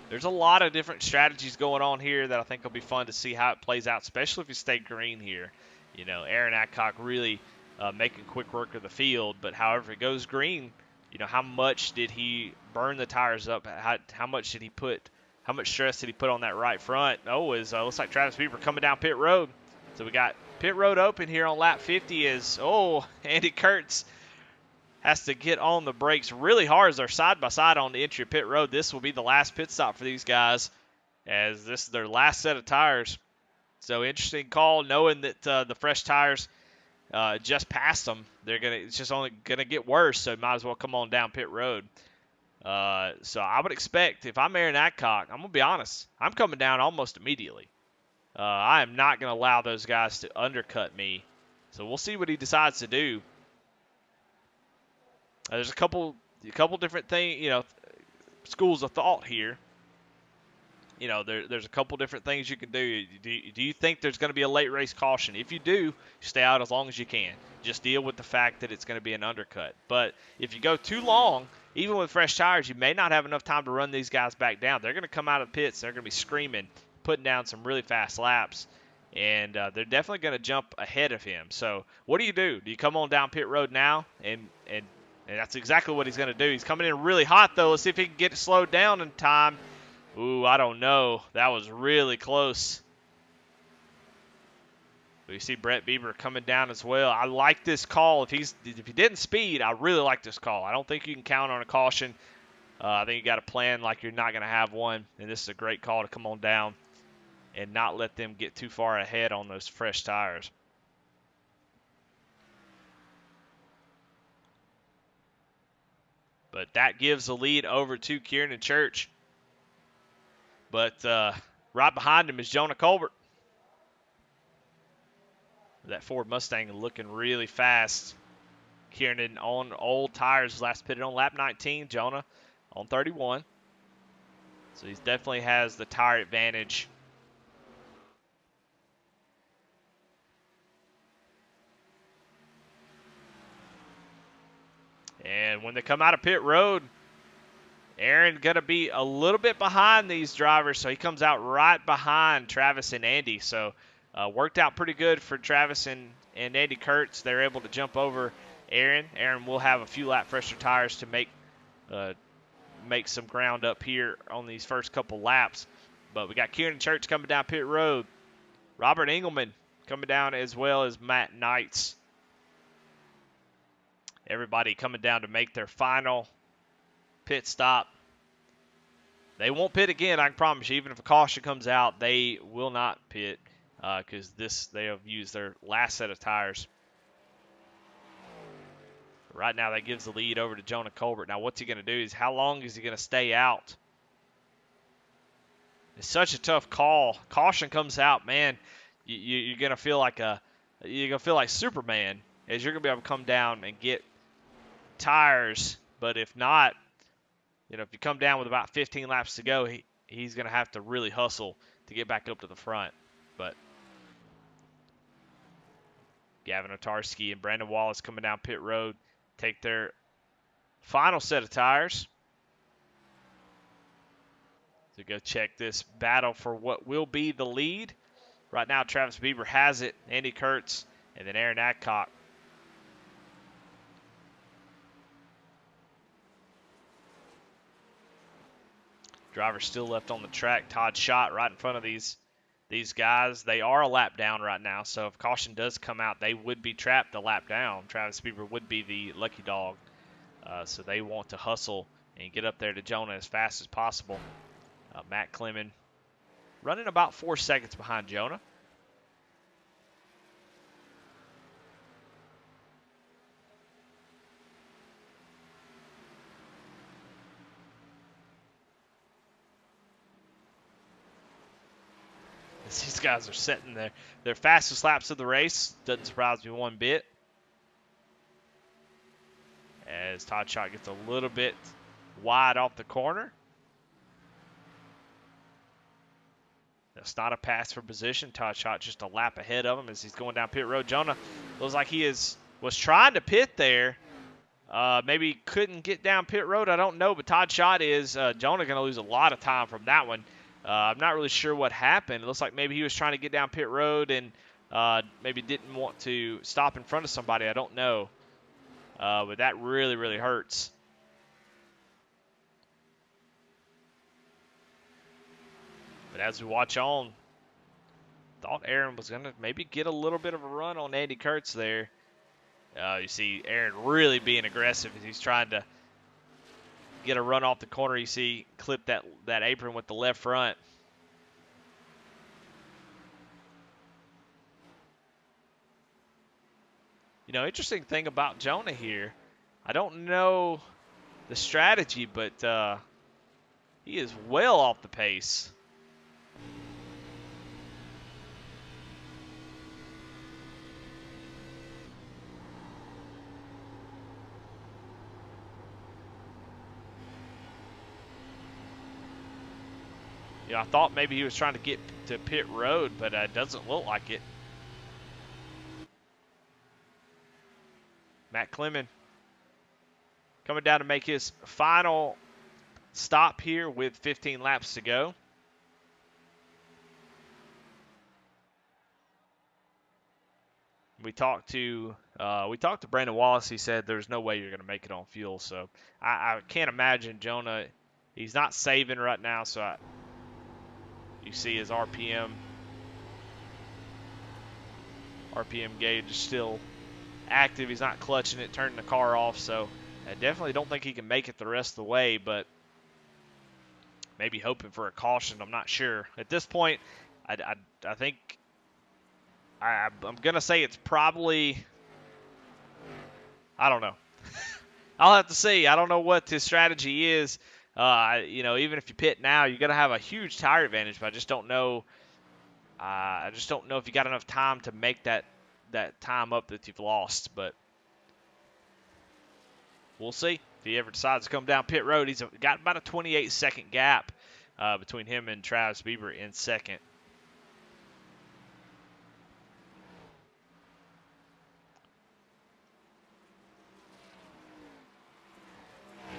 There's a lot of different strategies going on here that I think will be fun to see how it plays out, especially if you stay green here. Aaron Adcock really making quick work of the field, but however it goes green, how much did he burn the tires up? How much stress did he put on that right front? Looks like Travis Bieber coming down pit road. So we got pit road open here on lap 50 Andy Kurtz has to get on the brakes really hard as they're side by side on the entry of pit road. This will be the last pit stop for these guys as this is their last set of tires. So interesting call, knowing that the fresh tires just passed them. It's just only gonna get worse, so might as well come on down pit road. So I would expect, if I'm Aaron Adcock, I'm going to be honest, I'm coming down almost immediately. I am not going to allow those guys to undercut me. So we'll see what he decides to do. There's a couple different things, schools of thought here. There's a couple different things you can do. Do you think there's going to be a late race caution? If you do, stay out as long as you can. Just deal with the fact that it's going to be an undercut. But if you go too long, even with fresh tires, you may not have enough time to run these guys back down. They're going to come out of the pits. They're going to be screaming, putting down some really fast laps. And they're definitely going to jump ahead of him. So what do? Do you come on down pit road now? And that's exactly what he's going to do. He's coming in really hot, though. Let's see if he can get it slowed down in time. Ooh, I don't know. That was really close. But you see Brett Bieber coming down as well. I like this call. If he didn't speed, I really like this call. I don't think you can count on a caution. I think you got to plan like you're not going to have one. And this is a great call to come on down and not let them get too far ahead on those fresh tires. But that gives the lead over to Kieran Church. But right behind him is Jonah Colbert. That Ford Mustang looking really fast. Kieran on old tires, last pitted on lap 19. Jonah on 31. So he definitely has the tire advantage. And when they come out of pit road, Aaron going to be a little bit behind these drivers, so he comes out right behind Travis and Andy. So worked out pretty good for Travis and Andy Kurtz. They're able to jump over Aaron. Aaron will have a few lap fresher tires to make some ground up here on these first couple laps. But we got Kieran Church coming down pit road. Robert Engelman coming down as well as Matt Knights. Everybody coming down to make their final pit stop. They won't pit again, I can promise you. Even if a caution comes out, they will not pit. because they have used their last set of tires. Right now, that gives the lead over to Jonah Colbert. Now, what's he going to do? Is how long is he going to stay out? It's such a tough call. Caution comes out, man. You're going to feel like Superman, as you're going to be able to come down and get tires. But if not, if you come down with about 15 laps to go, he's going to have to really hustle to get back up to the front. But Gavin Otarski and Brandon Wallace coming down pit road, take their final set of tires to go check this battle for what will be the lead. Right now, Travis Bieber has it, Andy Kurtz, and then Aaron Adcock. Driver still left on the track. Todd Schott right in front of these guys. They are a lap down right now, so if caution does come out, they would be trapped a lap down. Travis Bieber would be the lucky dog. So they want to hustle and get up there to Jonah as fast as possible. Matt Clemon running about 4 seconds behind Jonah. These guys are setting their fastest laps of the race. Doesn't surprise me one bit. As Todd Schott gets a little bit wide off the corner. That's not a pass for position. Todd Schott just a lap ahead of him as he's going down pit road. Jonah looks like he was trying to pit there. Maybe couldn't get down pit road. I don't know, but Todd Schott is. Jonah going to lose a lot of time from that one. I'm not really sure what happened. It looks like maybe he was trying to get down pit road and maybe didn't want to stop in front of somebody. I don't know. But that really, really hurts. But as we watch on, thought Aaron was going to maybe get a little bit of a run on Andy Kurtz there. You see Aaron really being aggressive as he's trying to get a run off the corner. You see clip that apron with the left front. Interesting thing about Jonah here, I don't know the strategy, but he is well off the pace. I thought maybe he was trying to get to pit road, but it doesn't look like it. Matt Clemon coming down to make his final stop here with 15 laps to go. We talked to Brandon Wallace. He said there's no way you're going to make it on fuel. So I can't imagine Jonah. He's not saving right now. So you see his RPM gauge is still active. He's not clutching it, turning the car off. So I definitely don't think he can make it the rest of the way, but maybe hoping for a caution. I'm not sure. At this point, I think I'm going to say it's probably, I don't know. I'll have to see. I don't know what his strategy is. Even if you pit now, you're going to have a huge tire advantage, but I just don't know. I just don't know if you got enough time to make that time up that you've lost, but we'll see. If he ever decides to come down pit road, he's got about a 28-second gap between him and Travis Bieber in second.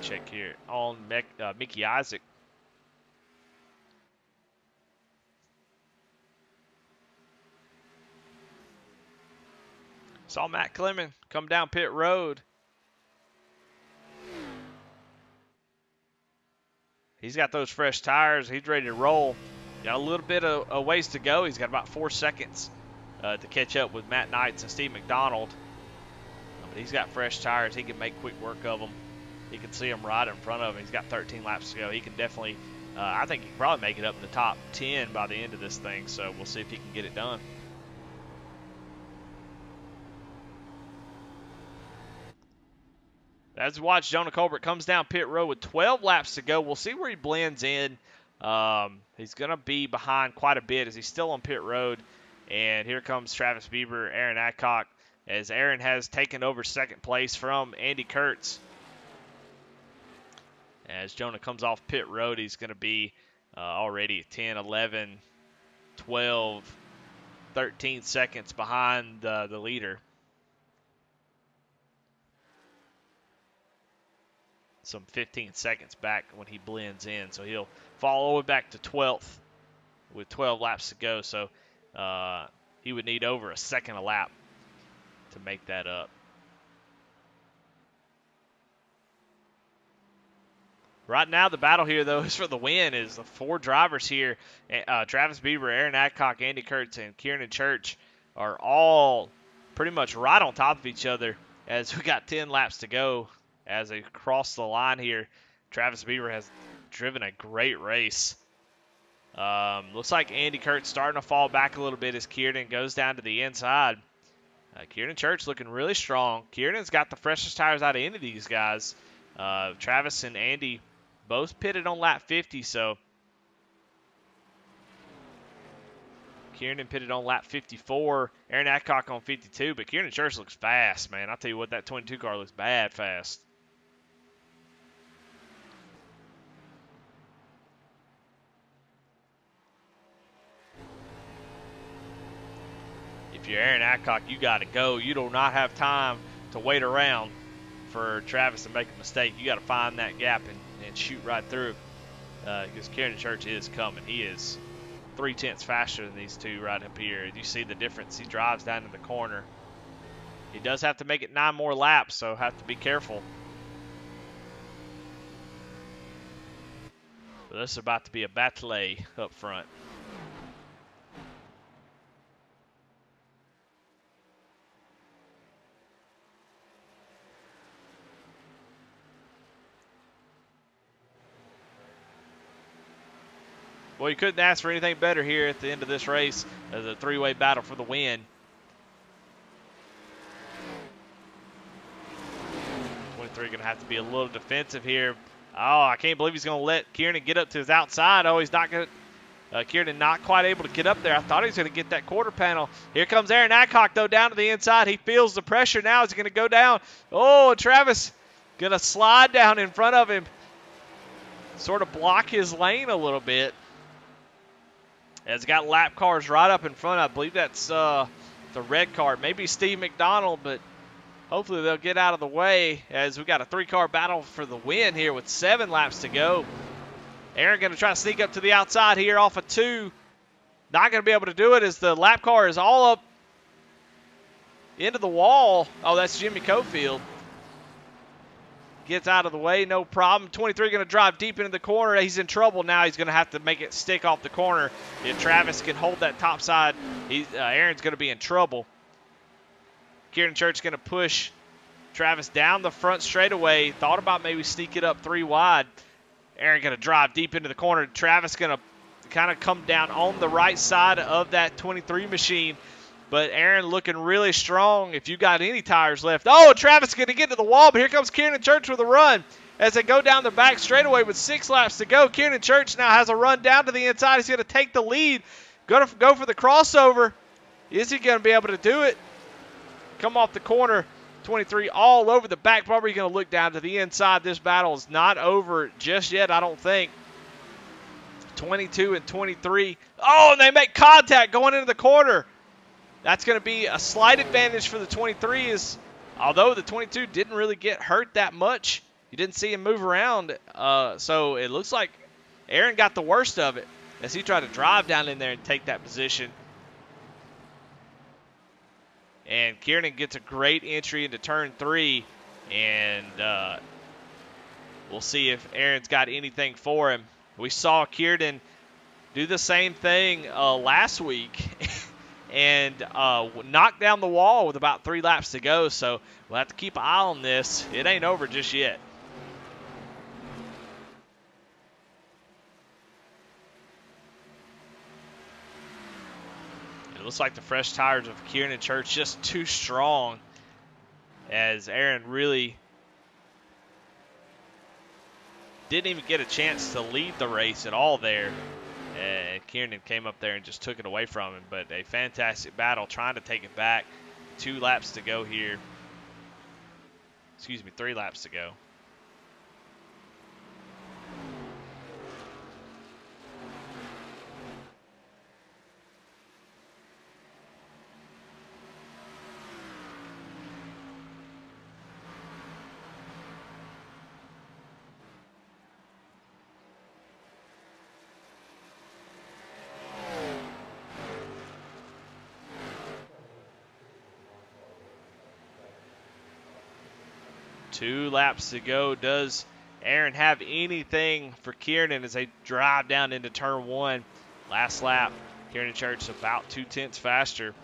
Check here on Mickey Isaac. Saw Matt Clemon come down pit road. He's got those fresh tires. He's ready to roll. Got a little bit of a ways to go. He's got about 4 seconds to catch up with Matt Knights and Steve McDonald. But he's got fresh tires. He can make quick work of them. He can see them right in front of him. He's got 13 laps to go. He can definitely, I think he can probably make it up in the top 10 by the end of this thing. So we'll see if he can get it done. as we watch, Jonah Colbert comes down pit road with 12 laps to go. We'll see where he blends in. He's going to be behind quite a bit as he's still on pit road. And here comes Travis Bieber, Aaron Adcock, as Aaron has taken over second place from Andy Kurtz. As Jonah comes off pit road, he's going to be already 10, 11, 12, 13 seconds behind the leader. Some 15 seconds back when he blends in. So he'll fall all the way back to 12th with 12 laps to go. So he would need over a second a lap to make that up. Right now, the battle here, though, is for the win. Is the 4 drivers here, Travis Bieber, Aaron Adcock, Andy Kurtz, and Kieran Church, are all pretty much right on top of each other as we got 10 laps to go. As they cross the line here, Travis Bieber has driven a great race. Looks like Andy Kurtz starting to fall back a little bit as Kieran goes down to the inside. Kieran Church looking really strong. Kieran's got the freshest tires out of any of these guys. Travis and Andy both pitted on lap 50, so Kieran pitted on lap 54. Aaron Adcock on 52, but Kieran Church looks fast, man. I'll tell you what, that 22 car looks bad fast. If you're Aaron Adcock, you got to go. You do not have time to wait around for Travis to make a mistake. You got to find that gap and shoot right through, because Kieran Church is coming. He is 3/10 faster than these two right up here. You see the difference. He drives down in the corner. He does have to make it 9 more laps, so have to be careful. But this is about to be a battle up front. Well, you couldn't ask for anything better here at the end of this race as a 3-way battle for the win. 23 going to have to be a little defensive here. Oh, I can't believe he's going to let Kieran get up to his outside. Oh, he's not going to. Kieran not quite able to get up there. I thought he was going to get that quarter panel. Here comes Aaron Adcock, though, down to the inside. He feels the pressure now. He's going to go down. Oh, Travis going to slide down in front of him. Sort of block his lane a little bit. Has got lap cars right up in front. I believe that's the red car. Maybe Steve McDonald, but hopefully they'll get out of the way as we got a 3-car battle for the win here with 7 laps to go. Aaron going to try to sneak up to the outside here off of 2. Not going to be able to do it as the lap car is all up into the wall. Oh, that's Jimmy Cofield. Gets out of the way, no problem. 23 going to drive deep into the corner. He's in trouble now. He's going to have to make it stick off the corner. If Travis can hold that top side, Aaron's going to be in trouble. Kieran Church going to push Travis down the front straightaway. Thought about maybe sneak it up 3 wide. Aaron going to drive deep into the corner. Travis going to kind of come down on the right side of that 23 machine. But Aaron looking really strong if you got any tires left. Oh, Travis is going to get to the wall, but here comes Kieran Church with a run. As they go down the back straightaway with 6 laps to go, Kieran Church now has a run down to the inside. He's going to take the lead. Going to go for the crossover. Is he going to be able to do it? Come off the corner. 23 all over the back bumper. He's going to look down to the inside. This battle is not over just yet, I don't think. 22 and 23. Oh, and they make contact going into the corner. That's going to be a slight advantage for the 23, although the 22 didn't really get hurt that much. You didn't see him move around. So it looks like Aaron got the worst of it as he tried to drive down in there and take that position. And Kieran gets a great entry into turn 3. And we'll see if Aaron's got anything for him. We saw Kieran do the same thing last week. And knocked down the wall with about 3 laps to go. So we'll have to keep an eye on this. It ain't over just yet. It looks like the fresh tires of Kieran Church just too strong as Aaron really didn't even get a chance to lead the race at all there. And Kiernan came up there and just took it away from him. But a fantastic battle trying to take it back. 2 laps to go here. Excuse me, 3 laps to go. Two laps to go. Does Aaron have anything for Kiernan as they drive down into turn 1? Last lap, Kiernan Church about 2/10 faster.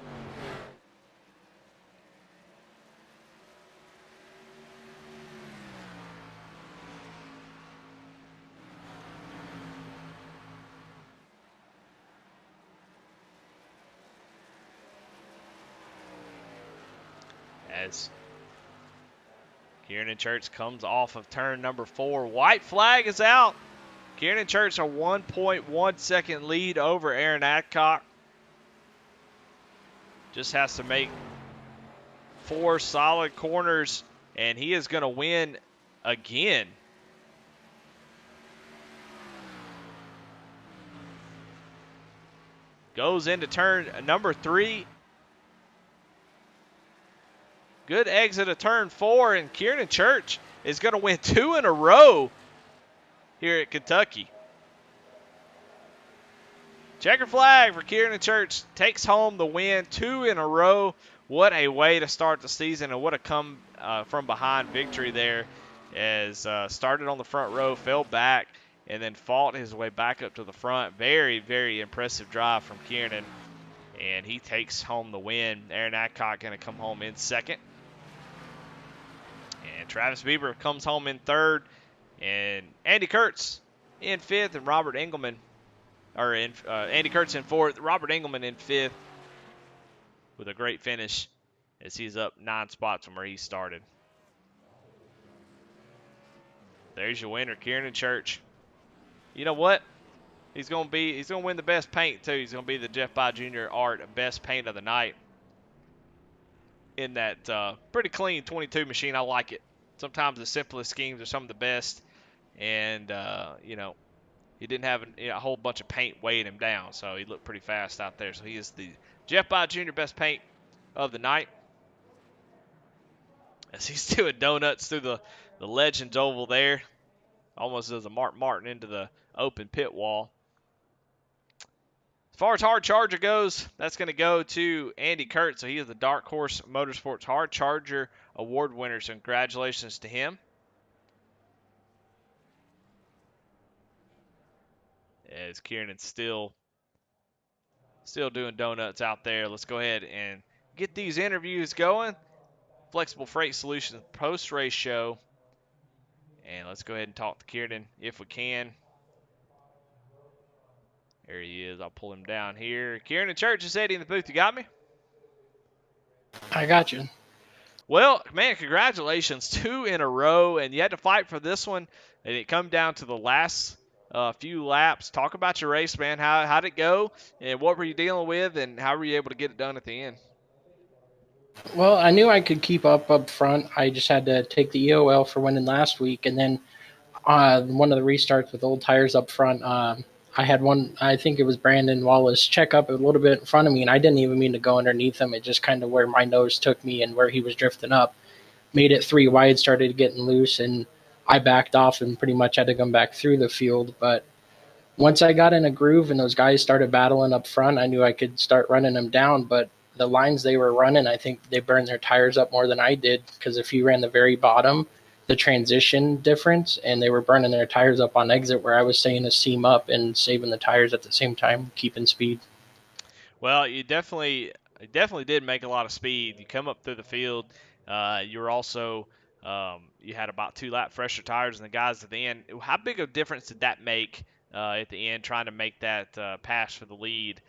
As Kiernan Church comes off of turn number 4. White flag is out. Kiernan Church a 1.1 second lead over Aaron Adcock. Just has to make 4 solid corners, and he is going to win again. Goes into turn number 3. Good exit of turn 4, and Kiernan Church is going to win 2 in a row here at Kentucky. Checker flag for Kiernan Church. Takes home the win 2 in a row. What a way to start the season, and what a come from behind victory there. As started on the front row, fell back, and then fought his way back up to the front. Very, very impressive drive from Kiernan, and he takes home the win. Aaron Adcock going to come home in second. And Travis Bieber comes home in third. And Andy Kurtz in fifth, and Robert Engelman, or Andy Kurtz in fourth, Robert Engelman in fifth, with a great finish as he's up 9 spots from where he started. There's your winner, Kiernan Church. You know what? He's gonna win the best paint too. He's gonna be the Jeff By Jr. Art best paint of the night in that pretty clean 22 machine. I like it. Sometimes the simplest schemes are some of the best, and he didn't have a whole bunch of paint weighing him down, so he looked pretty fast out there. So he is the Jeff By Jr. best paint of the night. As he's doing donuts through the Legends Oval there. Almost as a Mark Martin into the open pit wall. As far as Hard Charger goes, that's going to go to Andy Kurtz. So he is the Dark Horse Motorsports Hard Charger Award winner. So congratulations to him. As Kiernan's still doing donuts out there. Let's go ahead and get these interviews going. Flexible Freight Solutions post-race show. And let's go ahead and talk to Kiernan if we can. There he is. I'll pull him down here. Kiernan Church is Eddie in the booth. You got me? I got you. Well, man, congratulations. 2 in a row, and you had to fight for this one, and it come down to the last few laps. Talk about your race, man. How'd it go, and what were you dealing with, and how were you able to get it done at the end? Well, I knew I could keep up front. I just had to take the EOL for winning last week, and then one of the restarts with old tires up front. I had one, I think it was Brandon Wallace, check up a little bit in front of me, and I didn't even mean to go underneath him. It just kind of where my nose took me and where he was drifting up. Made it 3 wide, started getting loose, and I backed off and pretty much had to come back through the field. But once I got in a groove and those guys started battling up front, I knew I could start running them down. But the lines they were running, I think they burned their tires up more than I did, because if you ran the very bottom, the transition difference, and they were burning their tires up on exit where I was staying a seam up and saving the tires at the same time, keeping speed. Well, you definitely did make a lot of speed. You come up through the field. You were also you had about 2 lap fresher tires than the guys at the end. How big of a difference did that make at the end, trying to make that pass for the lead?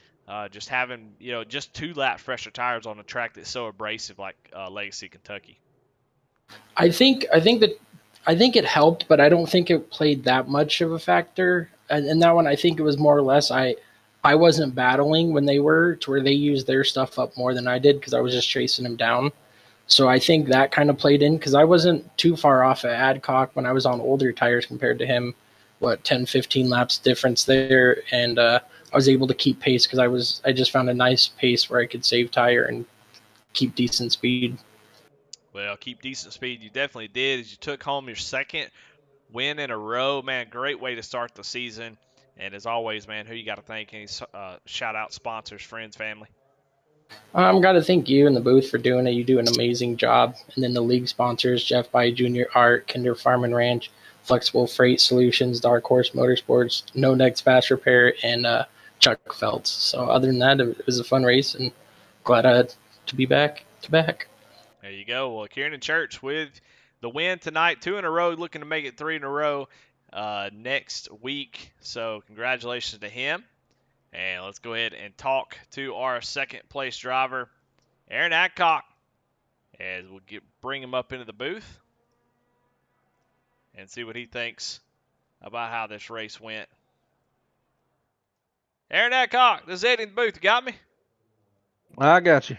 Just having just 2 lap fresher tires on a track that's so abrasive like Legacy, Kentucky. I think that I think it helped, but I don't think it played that much of a factor. And in that one, I think it was more or less I wasn't battling when they were to where they used their stuff up more than I did because I was just chasing them down. So I think that kind of played in because I wasn't too far off at Adcock when I was on older tires compared to him. What 10, 15 laps difference there, and I was able to keep pace because I just found a nice pace where I could save tire and keep decent speed. Well, keep decent speed. You definitely did as you took home your second win in a row. Man, great way to start the season. And as always, man, who you got to thank? Any shout out sponsors, friends, family? Got to thank you and the booth for doing it. You do an amazing job. And then the league sponsors, Jeff By Jr. Art, Kinder Farm and Ranch, Flexible Freight Solutions, Dark Horse Motorsports, No Next Fast Repair, and Chuck Feltz. So other than that, it was a fun race and glad to be back to back. There you go. Well, Kieran Church with the win tonight, 2 in a row, looking to make it 3 in a row next week. So congratulations to him. And let's go ahead and talk to our second place driver, Aaron Adcock, as we'll bring him up into the booth and see what he thinks about how this race went. Aaron Adcock, this is Eddie in the booth. You got me? I got you.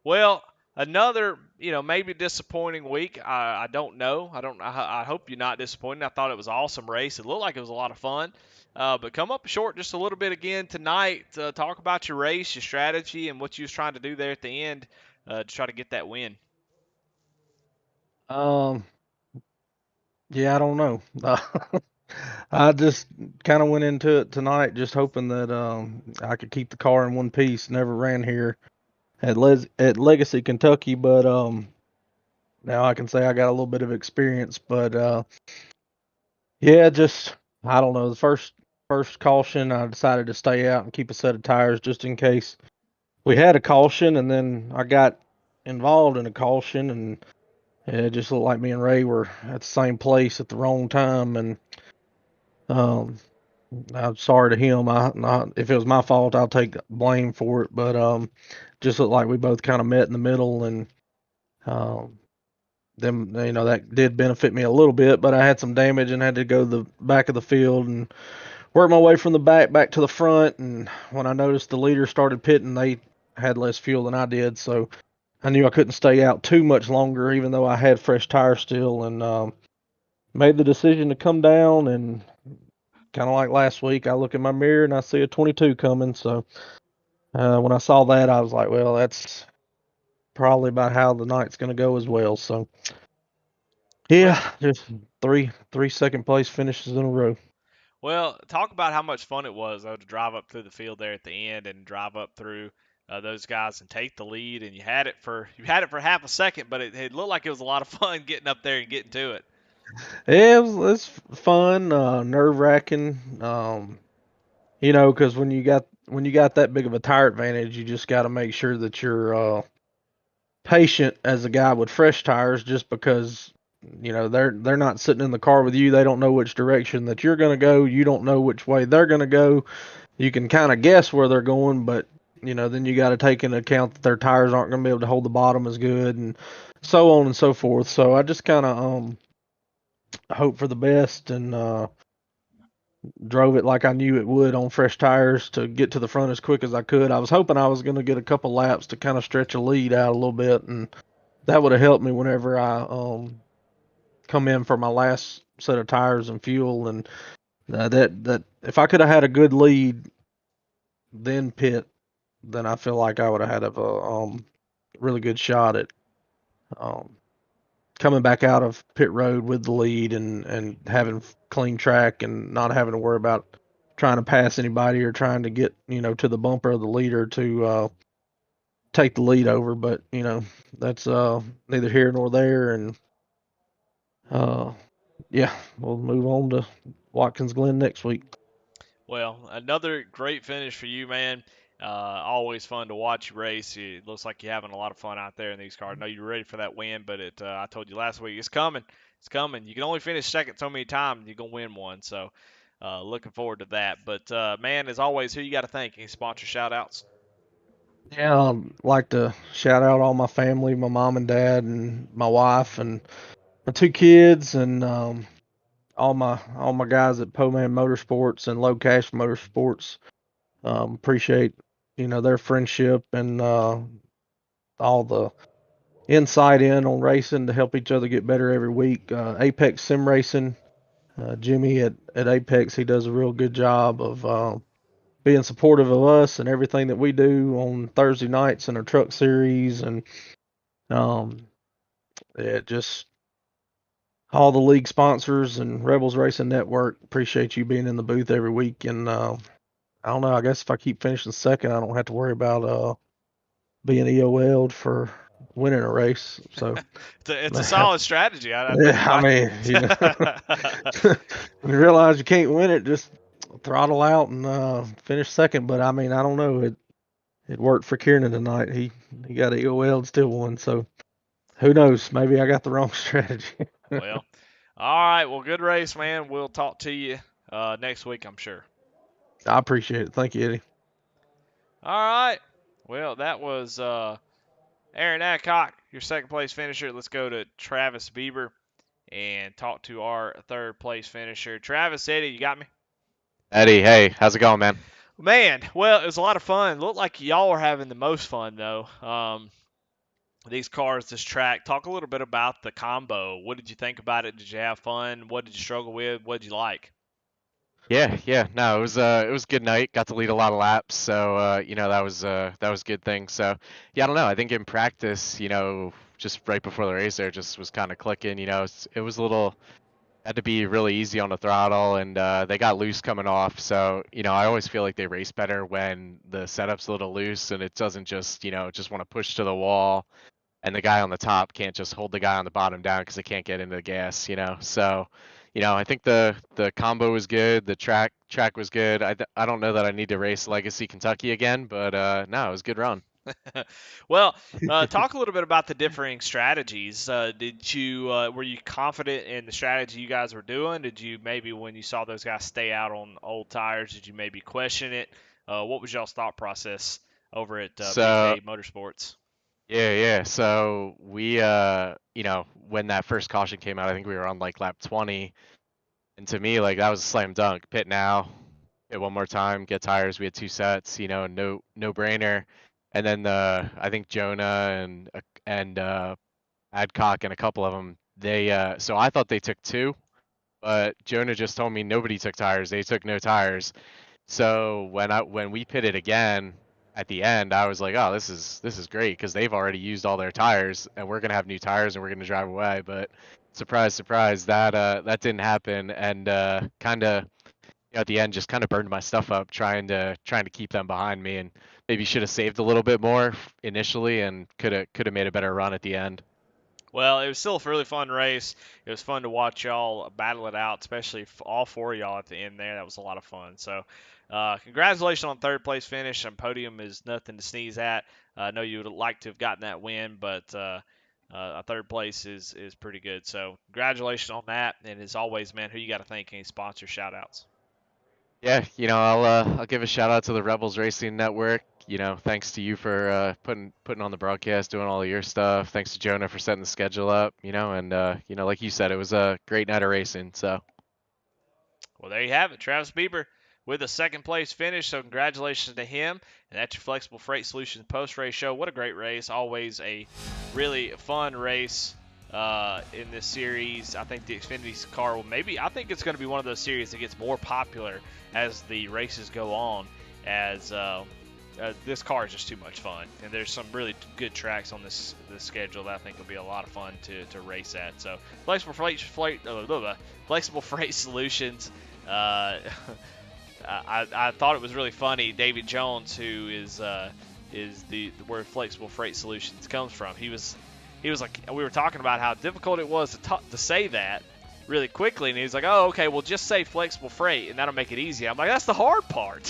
Well, another, maybe disappointing week. I don't know. I hope you're not disappointed. I thought it was an awesome race. It looked like it was a lot of fun. But come up short just a little bit again tonight. Talk about your race, your strategy, and what you was trying to do there at the end to try to get that win. Um, yeah, I don't know. I just kind of went into it tonight just hoping that I could keep the car in one piece. Never ran here at Legacy, Kentucky, but now I can say I got a little bit of experience. But yeah, just I don't know. The first caution, I decided to stay out and keep a set of tires just in case we had a caution, and then I got involved in a caution, and it just looked like me and Ray were at the same place at the wrong time, and um, I'm sorry to him. If it was my fault, I'll take blame for it. But just looked like we both kind of met in the middle, and um, them, that did benefit me a little bit. But I had some damage and had to go to the back of the field and work my way from the back to the front. And when I noticed the leader started pitting, they had less fuel than I did, so I knew I couldn't stay out too much longer, even though I had fresh tires still, and made the decision to come down. And kind of like last week, I look in my mirror and I see a 22 coming. So when I saw that, I was like, well, that's probably about how the night's going to go as well. So Well, yeah, just three second place finishes in a row. well, talk about how much fun it was though to drive up through the field there at the end and drive up through those guys and take the lead. And you had it for half a second, but it looked like it was a lot of fun getting up there and getting to it. Yeah, it's fun, nerve wracking. Because when you got that big of a tire advantage, you just got to make sure that you're patient as a guy with fresh tires, just because they're not sitting in the car with you. They don't know which direction that you're going to go. You don't know which way they're going to go. You can kind of guess where they're going, but then you got to take into account that their tires aren't going to be able to hold the bottom as good, and so on and so forth. So I just kind of hope for the best, and drove it like I knew it would on fresh tires to get to the front as quick as I could. I was hoping I was going to get a couple laps to kind of stretch a lead out a little bit, and that would have helped me whenever I come in for my last set of tires and fuel. And that if I could have had a good lead, then pit, then I feel like I would have had a really good shot at um, coming back out of pit road with the lead, and having clean track and not having to worry about trying to pass anybody or trying to get to the bumper of the leader to take the lead over. But that's neither here nor there. And uh, yeah, we'll move on to Watkins Glen next week. Well, another great finish for you, man. Always fun to watch you race. It looks like you're having a lot of fun out there in these cars. I know you're ready for that win, but I told you last week, it's coming. It's coming. You can only finish second so many times, and you're going to win one. So looking forward to that. But, man, as always, who you got to thank? Any sponsor shout-outs? Yeah, I'd like to shout out all my family, my mom and dad, and my wife, and my 2 kids and all my guys at Poman Motorsports and Low Cash Motorsports. Appreciate their friendship and all the insight in on racing to help each other get better every week. Apex Sim Racing, Jimmy at Apex, he does a real good job of being supportive of us and everything that we do on Thursday nights in our truck series, and just all the league sponsors and Rebels Racing Network. Appreciate you being in the booth every week. And I don't know, I guess if I keep finishing second, I don't have to worry about being EOL'd for winning a race. So it's a solid strategy. I mean, when you realize you can't win it, just throttle out and finish second. But I mean, I don't know. It worked for Kieran tonight. He got EOL and still won. So who knows? Maybe I got the wrong strategy. Well, all right. Well, good race, man. We'll talk to you next week, I'm sure. I appreciate it. Thank you, Eddie. All right. Well, that was Aaron Adcock, your second place finisher. Let's go to Travis Bieber and talk to our third place finisher. Travis, Eddie, you got me? Eddie, hey, how's it going, man? Man, well, it was a lot of fun. Looked like y'all were having the most fun, though. These cars, this track. Talk a little bit about the combo. What did you think about it? Did you have fun? What did you struggle with? What did you like? Yeah. No, it was a good night. Got to lead a lot of laps, so that was a good thing. So yeah, I don't know. I think in practice, just right before the race, there just was kind of clicking. It was a little had to be really easy on the throttle, and they got loose coming off. So I always feel like they race better when the setup's a little loose and it doesn't just just want to push to the wall, and the guy on the top can't just hold the guy on the bottom down because they can't get into the gas. So. I think the combo was good. The track was good. I don't know that I need to race Legacy Kentucky again, but no, it was a good run. Well, talk a little bit about the differing strategies. Were you confident in the strategy you guys were doing? Did you maybe, when you saw those guys stay out on old tires, did you maybe question it? What was y'all's thought process over at BK Motorsports? Yeah. So we, when that first caution came out, I think we were on like lap 20. And to me, like, that was a slam dunk. Pit now, pit one more time, get tires. We had 2 sets, no brainer. And then I think Jonah and Adcock and a couple of them, so I thought they took 2, but Jonah just told me nobody took tires. They took no tires. So when we pitted again at the end, I was like, oh, this is great because they've already used all their tires and we're gonna have new tires and we're gonna drive away. But surprise, surprise, that didn't happen, and kind of at the end just kind of burned my stuff up trying to keep them behind me, and maybe should have saved a little bit more initially and could have made a better run at the end. Well, it was still a really fun race. It was fun to watch y'all battle it out, especially all 4 of y'all at the end there. That was a lot of fun. So, congratulations on third place finish. And podium is nothing to sneeze at. I know you would like to have gotten that win, but a third place is pretty good. So, congratulations on that. And as always, man, who you got to thank? Any sponsor shout outs? Yeah, I'll give a shout out to the Rebels Racing Network. Thanks to you for putting on the broadcast, doing all of your stuff. Thanks to Jonah for setting the schedule up. And like you said, it was a great night of racing. So, well, there you have it, Travis Bieber with a second place finish. So congratulations to him. And that's your Flexible Freight Solutions post race show. What a great race! Always a really fun race. In this series, I think the Xfinity car will I think it's going to be one of those series that gets more popular as the races go on, as this car is just too much fun, and there's some really good tracks on this schedule that I think will be a lot of fun to race at. So Flexible Freight Solutions. I thought it was really funny. David Jones, who is where Flexible Freight Solutions comes from, he was like, we were talking about how difficult it was to say that really quickly, and he was like, oh, okay, well, just say flexible freight, and that'll make it easy. I'm like, that's the hard part.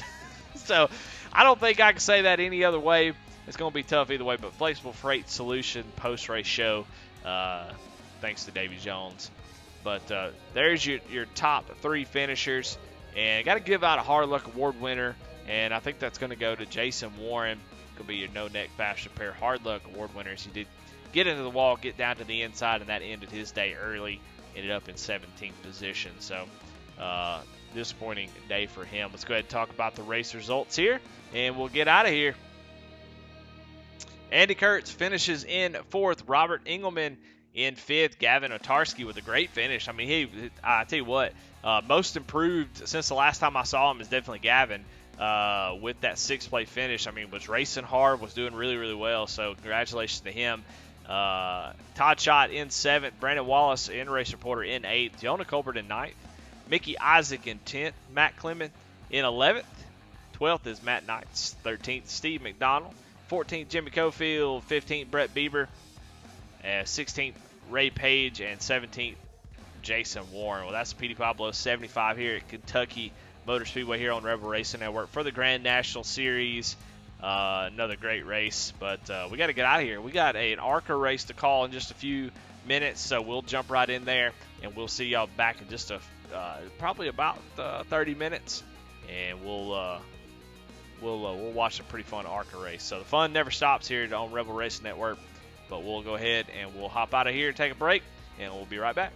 So I don't think I can say that any other way. It's going to be tough either way, but Flexible Freight Solution post-race show, thanks to Davy Jones. But there's your top 3 finishers, and got to give out a Hard Luck Award winner, and I think that's going to go to Jason Warren. Could be your no neck fast repair hard luck award winners. He did get into the wall, get down to the inside, and that ended his day early. Ended up in 17th position. So disappointing day for him. Let's go ahead and talk about the race results here, and we'll get out of here. Andy Kurtz finishes in 4th. Robert Engelman in 5th. Gavin Otarski with a great finish. I mean, I tell you what, most improved since the last time I saw him is definitely Gavin. With that 6th place finish, I mean, was racing hard, was doing really, really well. So congratulations to him. Todd Schott in 7th. Brandon Wallace in Race Reporter in 8th. Jonah Colbert in 9th. Mickey Isaac in 10th. Matt Clement in 11th. 12th is Matt Knights. 13th, Steve McDonald. 14th, Jimmy Cofield. 15th, Brett Bieber. 16th, Ray Page. And 17th, Jason Warren. Well, that's Petey Pablo 75 here at Kentucky Motor Speedway here on Rebel Racing Network for the Grand National Series. Another great race, but we got to get out of here. We got an ARCA race to call in just a few minutes, so we'll jump right in there, and we'll see y'all back in just probably about 30 minutes, and we'll watch a pretty fun ARCA race. So the fun never stops here on Rebel Racing Network, but we'll go ahead and we'll hop out of here, take a break, and we'll be right back.